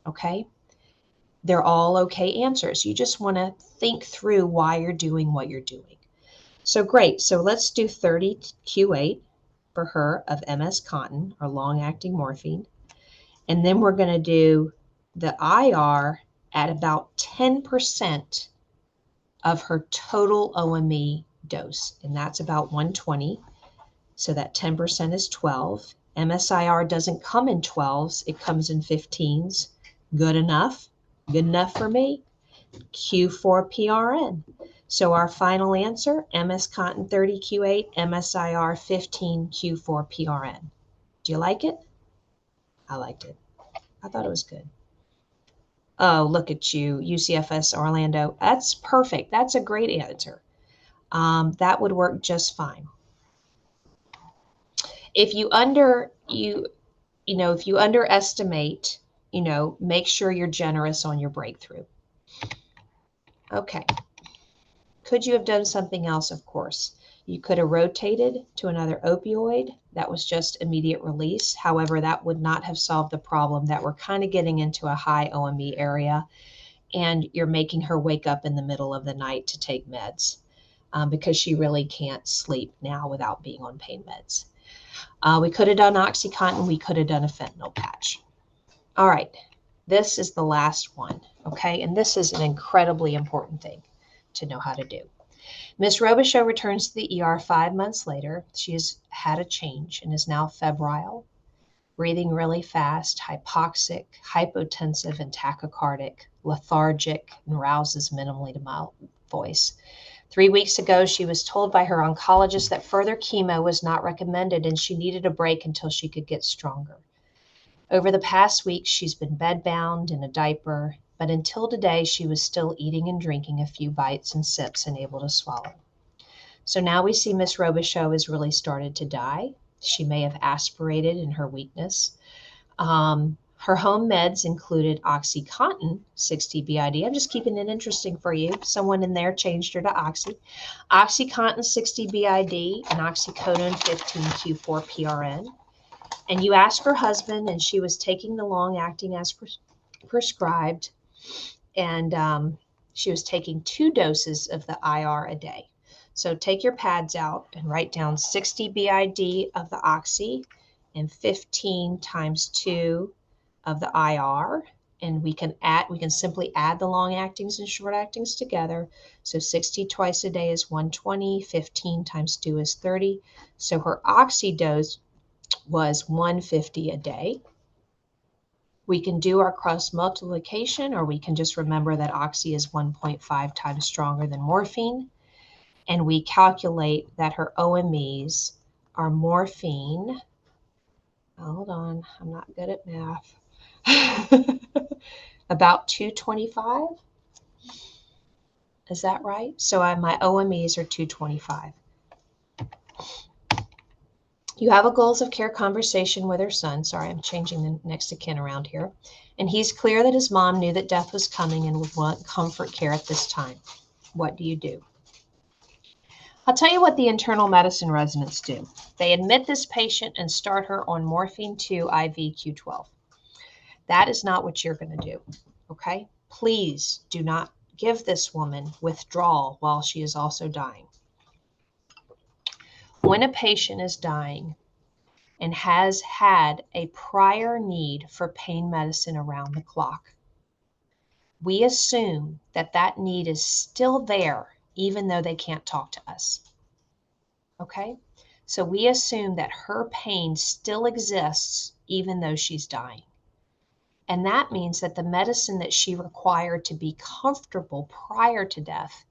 Okay? They're all okay answers. You just want to think through why you're doing what you're doing. So great. So let's do 30 Q8 for her of MS Contin or long-acting morphine. And then we're going to do the IR at about 10% of her total OME dose. And that's about 120. So that 10% is 12. MSIR doesn't come in 12s, it comes in 15s. Good enough? Good enough for me? Q4PRN. So our final answer, MS Contin 30Q8, MSIR 15, Q4PRN. Do you like it? I liked it. I thought it was good. Oh, look at you, UCFS Orlando. That's perfect. That's a great answer. That would work just fine. If you underestimate, make sure you're generous on your breakthrough. Okay. Could you have done something else? Of course. You could have rotated to another opioid that was just immediate release. However, that would not have solved the problem that we're kind of getting into a high OME area, and you're making her wake up in the middle of the night to take meds because she really can't sleep now without being on pain meds. We could have done OxyContin. We could have done a fentanyl patch. All right. This is the last one, okay? And this is an incredibly important thing to know how to do. Miss Robichaux returns to the ER 5 months later. She has had a change and is now febrile, breathing really fast, hypoxic, hypotensive, and tachycardic, lethargic, and rouses minimally to mild voice. 3 weeks ago, she was told by her oncologist that further chemo was not recommended and she needed a break until she could get stronger. Over the past week, she's been bedbound in a diaper, but until today, she was still eating and drinking a few bites and sips and able to swallow. So now we see Miss Robichaux has really started to die. She may have aspirated in her weakness. Her home meds included OxyContin 60 BID. I'm just keeping it interesting for you. Someone in there changed her to Oxy. OxyContin 60 BID and oxycodone 15 Q4 PRN. And you asked her husband, and she was taking the long-acting as prescribed, and she was taking 2 doses of the IR a day. So take your pads out and write down 60 BID of the Oxy and 15 times 2 of the IR. And we can simply add the long actings and short actings together. So 60 twice a day is 120, 15 times 2 is 30. So her Oxy dose was 150 a day. We can do our cross multiplication, or we can just remember that Oxy is 1.5 times stronger than morphine. And we calculate that her OMEs are morphine. Hold on, I'm not good at math. About 225. Is that right? So my OMEs are 225. You have a goals of care conversation with her son. Sorry, I'm changing the next of kin around here. And he's clear that his mom knew that death was coming and would want comfort care at this time. What do you do? I'll tell you what the internal medicine residents do. They admit this patient and start her on morphine 2 IV Q12. That is not what you're going to do, okay? Please do not give this woman withdrawal while she is also dying. When a patient is dying and has had a prior need for pain medicine around the clock, we assume that that need is still there even though they can't talk to us. Okay? So we assume that her pain still exists even though she's dying. And that means that the medicine that she required to be comfortable prior to death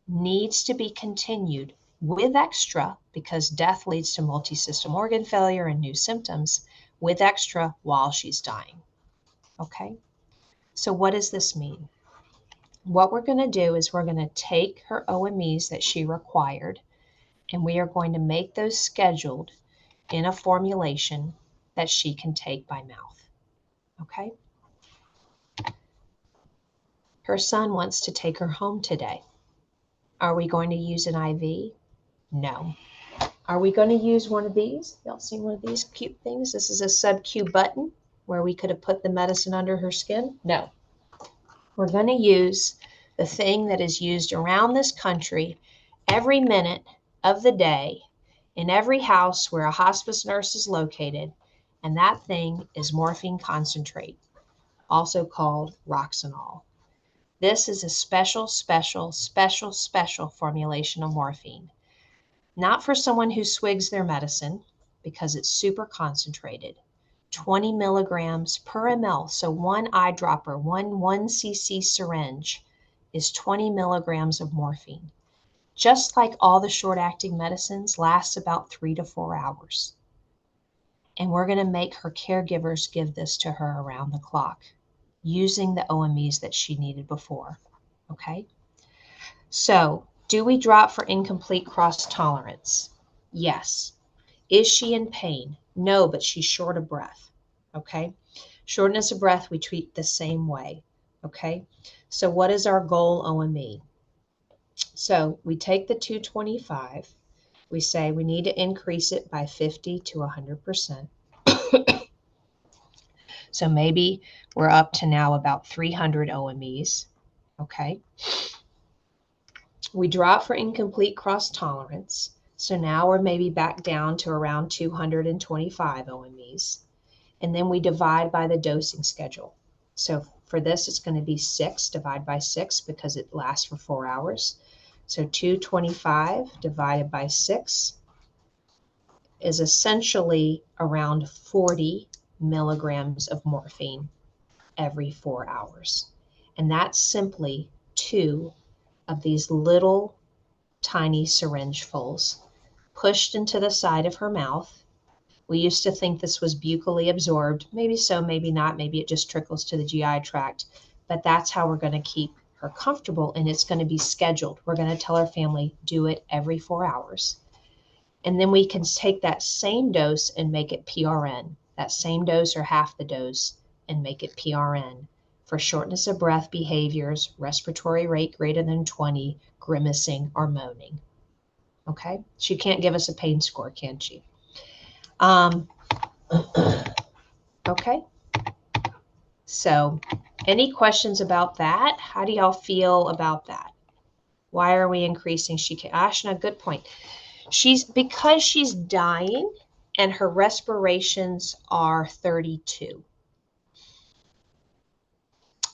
needs to be continued with extra, because death leads to multi-system organ failure and new symptoms, with extra while she's dying. Okay? So what does this mean? What we're going to do is we're going to take her OMEs that she required, and we are going to make those scheduled in a formulation that she can take by mouth. Okay? Her son wants to take her home today. Are we going to use an IV? No. Are we going to use one of these? Y'all seen one of these cute things? This is a sub-Q button where we could have put the medicine under her skin. No. We're going to use the thing that is used around this country every minute of the day in every house where a hospice nurse is located, and that thing is morphine concentrate, also called Roxanol. This is a special formulation of morphine. Not for someone who swigs their medicine, because it's super concentrated. 20 milligrams per ml. So one eyedropper, one 1cc syringe is 20 milligrams of morphine. Just like all the short-acting medicines, lasts about 3 to 4 hours. And we're going to make her caregivers give this to her around the clock using the OMEs that she needed before. Okay? So, do we drop for incomplete cross tolerance? Yes. Is she in pain? No, but she's short of breath. Okay? Shortness of breath, we treat the same way. Okay? So, what is our goal OME? So, we take the 225, we say we need to increase it by 50 to 100%. So, maybe we're up to now about 300 OMEs. Okay? We drop for incomplete cross tolerance. So now we're maybe back down to around 225 OMEs. And then we divide by the dosing schedule. So for this, it's going to be 6, divide by 6 because it lasts for 4 hours. So 225 divided by 6 is essentially around 40 milligrams of morphine every 4 hours. And that's simply 2 of these little tiny syringefuls pushed into the side of her mouth. We used to think this was buccally absorbed. Maybe so, maybe not. Maybe it just trickles to the GI tract. But that's how we're going to keep her comfortable, and it's going to be scheduled. We're going to tell her family, do it every 4 hours. And then we can take that same dose and make it PRN. That same dose or half the dose and make it PRN for shortness of breath behaviors, respiratory rate greater than 20, grimacing, or moaning. Okay? She can't give us a pain score, can she? Okay. So, any questions about that? How do y'all feel about that? Why are we increasing? Ashna, good point. Because she's dying and her respirations are 32.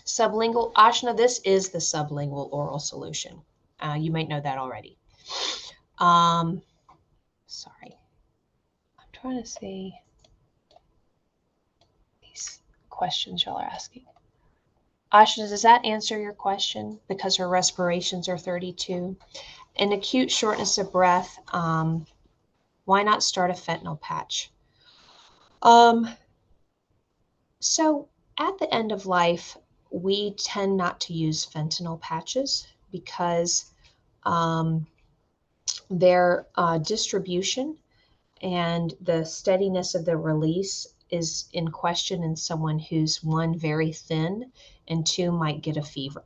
Sublingual, Ashna, this is the sublingual oral solution. You might know that already. Sorry. I'm trying to see these questions y'all are asking. Ashna, does that answer your question? Because her respirations are 32. In acute shortness of breath, why not start a fentanyl patch? So at the end of life, we tend not to use fentanyl patches because their distribution and the steadiness of the release is in question in someone who's, 1, very thin, and 2, might get a fever.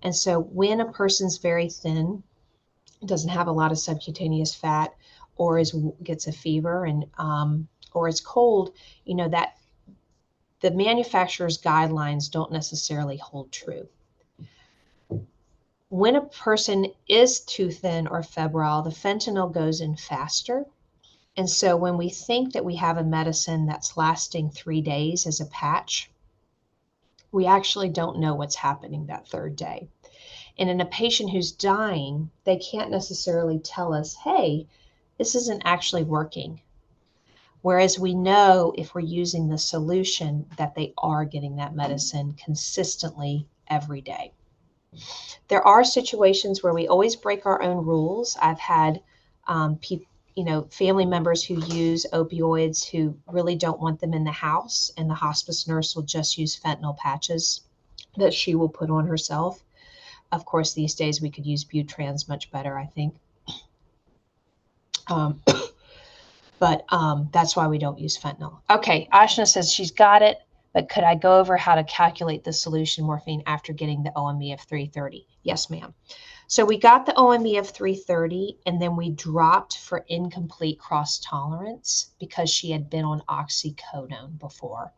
And so when a person's very thin, doesn't have a lot of subcutaneous fat, or gets a fever, and or is cold, that the manufacturer's guidelines don't necessarily hold true. When a person is too thin or febrile, the fentanyl goes in faster. And so when we think that we have a medicine that's lasting 3 days as a patch, we actually don't know what's happening that 3rd day. And in a patient who's dying, they can't necessarily tell us, hey, this isn't actually working. Whereas we know if we're using the solution that they are getting that medicine consistently every day. There are situations where we always break our own rules. I've had family members who use opioids who really don't want them in the house, and the hospice nurse will just use fentanyl patches that she will put on herself. Of course, these days we could use Butrans much better, I think. But that's why we don't use fentanyl. Okay, Ashna says she's got it, but could I go over how to calculate the solution morphine after getting the OME of 330? Yes, ma'am. So we got the OME of 330, and then we dropped for incomplete cross tolerance because she had been on oxycodone before.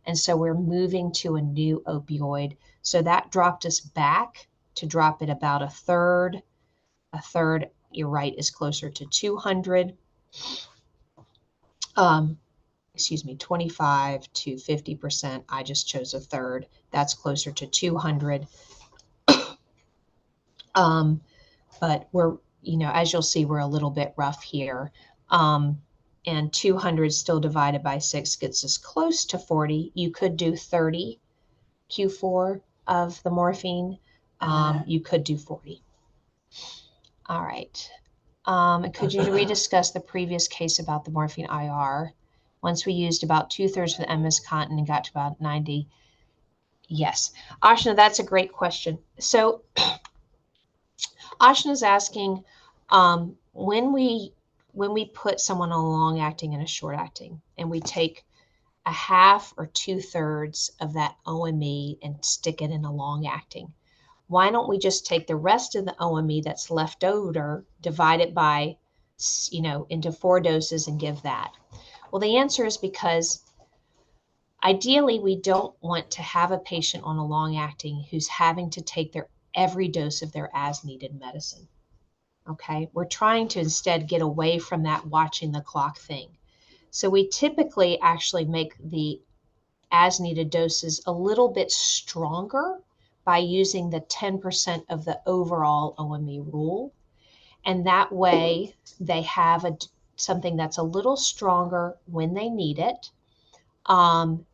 And so we're moving to a new opioid. So that dropped us back to drop it about a third. A third, you're right, is closer to 200. Excuse me, 25 to 50%. I just chose a third. That's closer to 200. But we're, as you'll see, we're a little bit rough here. And 200 still divided by 6 gets us close to 40. You could do 30 Q4 of the morphine. You could do 40. All right. Could you rediscuss the previous case about the morphine IR? Once we used about 2/3 of the MS Contin and got to about 90. Yes. Ashna, that's a great question. So Ashna's asking, when we put someone on a long acting and a short acting, and we take a half or 2/3 of that OME and stick it in a long acting, why don't we just take the rest of the OME that's left over, divide it by, into 4 doses and give that? Well, the answer is because ideally we don't want to have a patient on a long acting who's having to take every dose of their as needed medicine. Okay, we're trying to instead get away from that watching the clock thing. So we typically actually make the as needed doses a little bit stronger by using the 10% of the overall OME rule. And that way they have something that's a little stronger when they need it.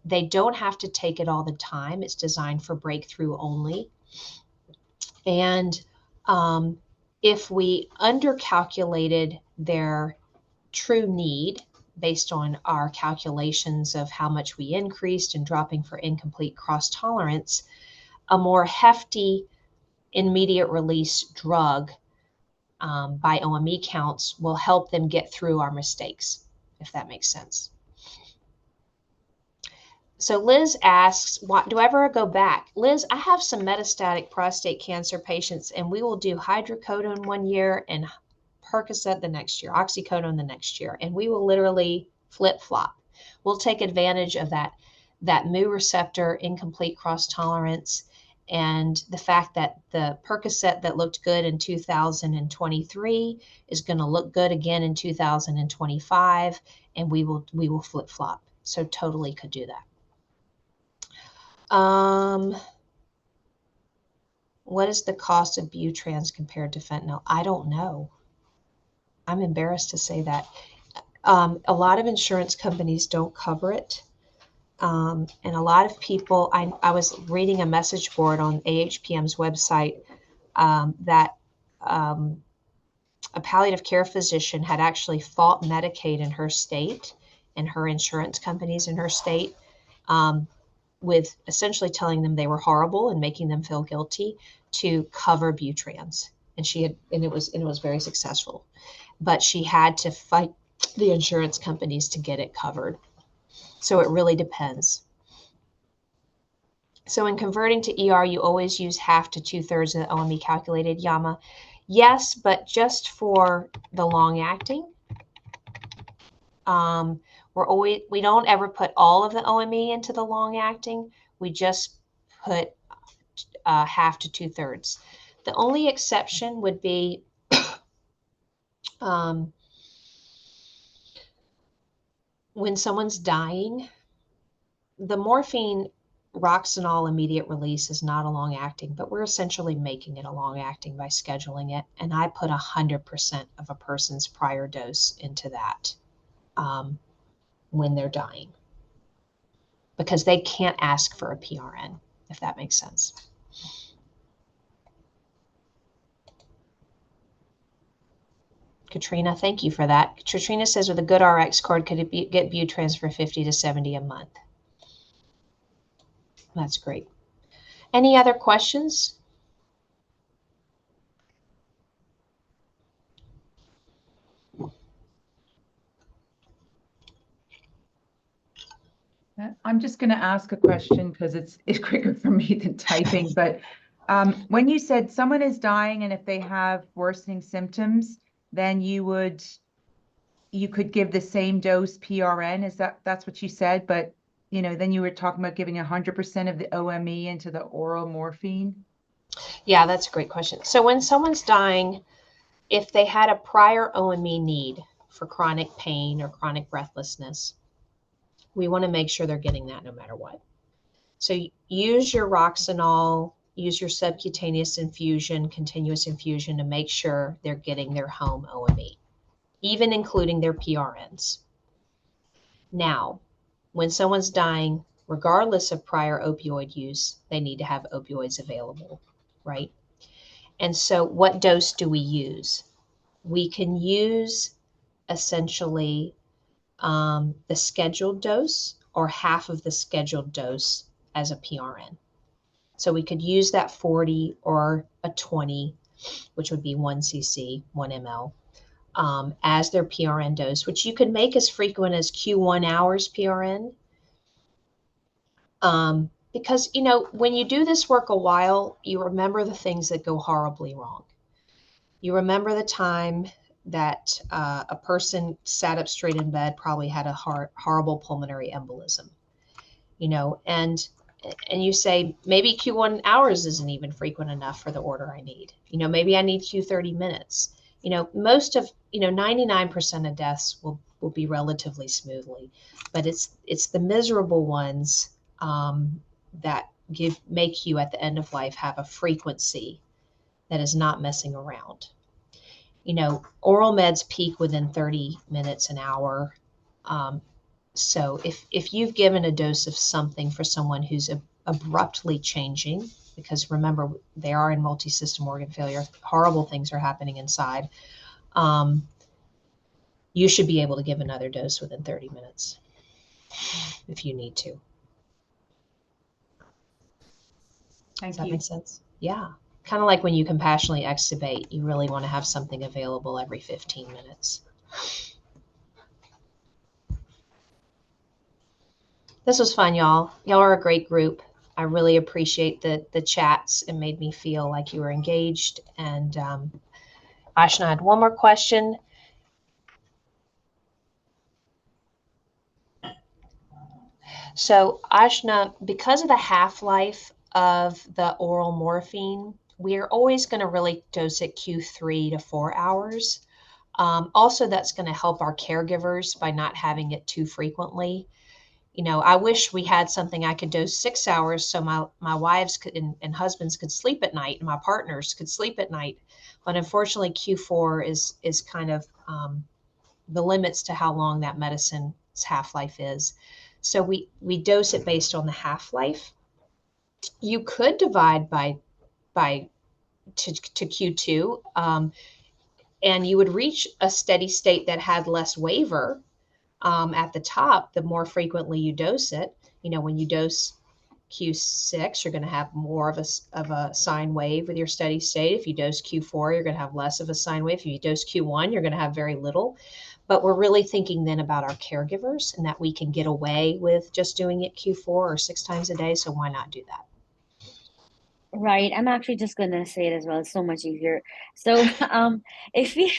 They don't have to take it all the time. It's designed for breakthrough only. And if we undercalculated their true need based on our calculations of how much we increased and dropping for incomplete cross tolerance, a more hefty immediate release drug by OME counts will help them get through our mistakes, if that makes sense. So Liz asks, do I ever go back? Liz, I have some metastatic prostate cancer patients, and we will do hydrocodone one year and Percocet the next year, oxycodone the next year, and we will literally flip-flop. We'll take advantage of that mu receptor incomplete cross tolerance and the fact that the Percocet that looked good in 2023 is going to look good again in 2025, and we will flip-flop. So totally could do that. What is the cost of Butrans compared to fentanyl? I don't know. I'm embarrassed to say that. A lot of insurance companies don't cover it. And a lot of people, I was reading a message board on AHPM's website that a palliative care physician had actually fought Medicaid in her state and her insurance companies in her state with essentially telling them they were horrible and making them feel guilty to cover Butrans. And it was very successful. But she had to fight the insurance companies to get it covered. So it really depends. So in converting to ER, you always use half to 2/3 of the OME calculated, Yama. Yes, but just for the long acting. We don't ever put all of the OME into the long acting. We just put half to 2/3. The only exception would be when someone's dying. The morphine Roxanol immediate release is not a long acting, but we're essentially making it a long acting by scheduling it. And I put 100% of a person's prior dose into that when they're dying, because they can't ask for a PRN, if that makes sense. Katrina, thank you for that. Katrina says, with a good RX cord, could it get Butrans for 50 to 70 a month? That's great. Any other questions? I'm just going to ask a question because it's quicker for me than typing, but When you said someone is dying and if they have worsening symptoms, then you could give the same dose PRN. That's what you said? But then you were talking about giving 100% of the OME into the oral morphine. Yeah, that's a great question. So when someone's dying, if they had a prior OME need for chronic pain or chronic breathlessness, we want to make sure they're getting that no matter what. So use your Roxanol, use your subcutaneous infusion, continuous infusion to make sure they're getting their home OME, even including their PRNs. Now, when someone's dying, regardless of prior opioid use, they need to have opioids available, right? And so what dose do we use? We can use essentially the scheduled dose or half of the scheduled dose as a PRN. So we could use that 40 or a 20, which would be 1 cc, 1 ml, as their PRN dose, which you could make as frequent as Q1 hours PRN. Because, when you do this work a while, you remember the things that go horribly wrong. You remember the time that a person sat up straight in bed, probably had a horrible pulmonary embolism, and you say, maybe Q1 hours isn't even frequent enough for the order I need. Maybe I need Q30 minutes. Most of, 99% of deaths will be relatively smoothly, but it's the miserable ones that make you at the end of life have a frequency that is not messing around. Oral meds peak within 30 minutes, an hour. So if you've given a dose of something for someone who's abruptly changing, because remember, they are in multi-system organ failure, horrible things are happening inside, you should be able to give another dose within 30 minutes if you need to. Does that make sense? Yeah. Kind of like when you compassionately extubate, you really want to have something available every 15 minutes. This was fun, y'all. Y'all are a great group. I really appreciate the chats. It made me feel like you were engaged. And Ashna, I had one more question. So Ashna, because of the half-life of the oral morphine, we're always going to really dose it Q3 to 4 hours. Also, that's going to help our caregivers by not having it too frequently. I wish we had something I could dose 6 hours so my wives could, and husbands could sleep at night, and my partners could sleep at night. But unfortunately, Q4 is kind of the limits to how long that medicine's half-life is. So we dose it based on the half-life. You could divide by to Q2, and you would reach a steady state that had less waiver. At the top, the more frequently you dose it. When you dose Q6, you're going to have more of a sine wave with your steady state. If you dose Q4, you're going to have less of a sine wave. If you dose Q1, you're going to have very little. But we're really thinking then about our caregivers and that we can get away with just doing it Q4 or 6 times a day. So why not do that? Right. I'm actually just gonna say it as well. It's so much easier. So, if we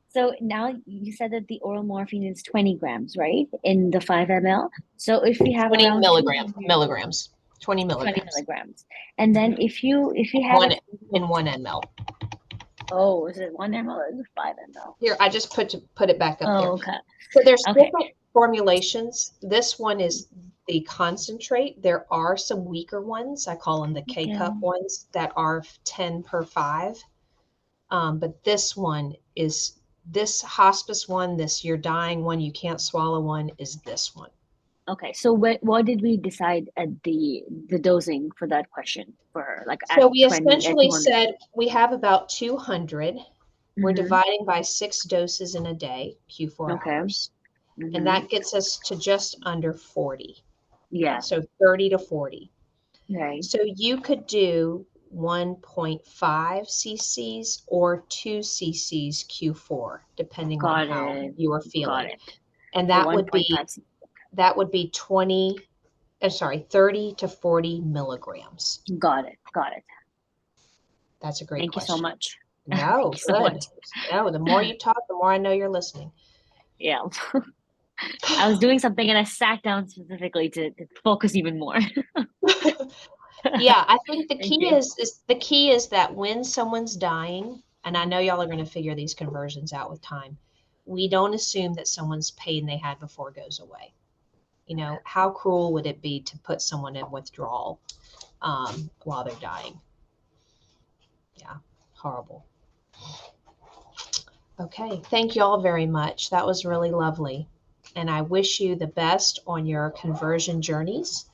so now you said that the oral morphine is 20 grams, right? In the 5 ml. So if we have 20 around 200, milligrams, 20 20 milligrams. milligrams. And then if you have One in 1 ml. Oh, is it 1 ml or is it 5 ml? Here, I just put it back up there. Okay. So there's Okay. different formulations. This one is the concentrate. There are some weaker ones. I call them the K-cup ones that are 10 per 5. But this one is this hospice one, this you're dying one, you can't swallow one is this one. Okay. So what did we decide at the dosing for that question for like So at we 20 at essentially 200? said we have about 200. We're Mhm. dividing by 6 doses in a day, Q4 Okay. hours. Mhm. And that gets us to just under 40. Yeah. So 30 to 40. Right. So you could do 1.5 cc's or 2 cc's Q4, depending on Got how it. you are Got feeling. it. And So that would 1.5. be 30 to 40 milligrams. Got it. Got it. That's a great Thank you so question. much. No, Thank you so good. much. No, the more you talk, the more I know you're listening. Yeah. I was doing something and I sat down specifically to focus even more. Yeah, I think the Thank key you. is that when someone's dying, and I know y'all are going to figure these conversions out with time, we don't assume that someone's pain they had before goes away. You know, how cruel would it be to put someone in withdrawal while they're dying? Yeah, horrible. Okay, thank you all very much. That was really lovely. And I wish you the best on your conversion journeys.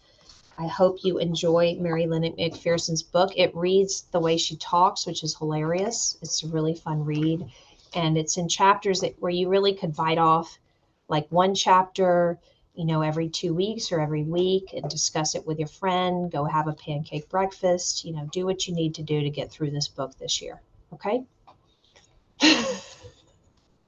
I hope you enjoy Mary Lynn McPherson's book. It reads the way she talks, which is hilarious. It's a really fun read. And it's in chapters where you really could bite off like one chapter, you know, every 2 weeks or every week and discuss it with your friend, go have a pancake breakfast, you know, do what you need to do to get through this book this year. Okay?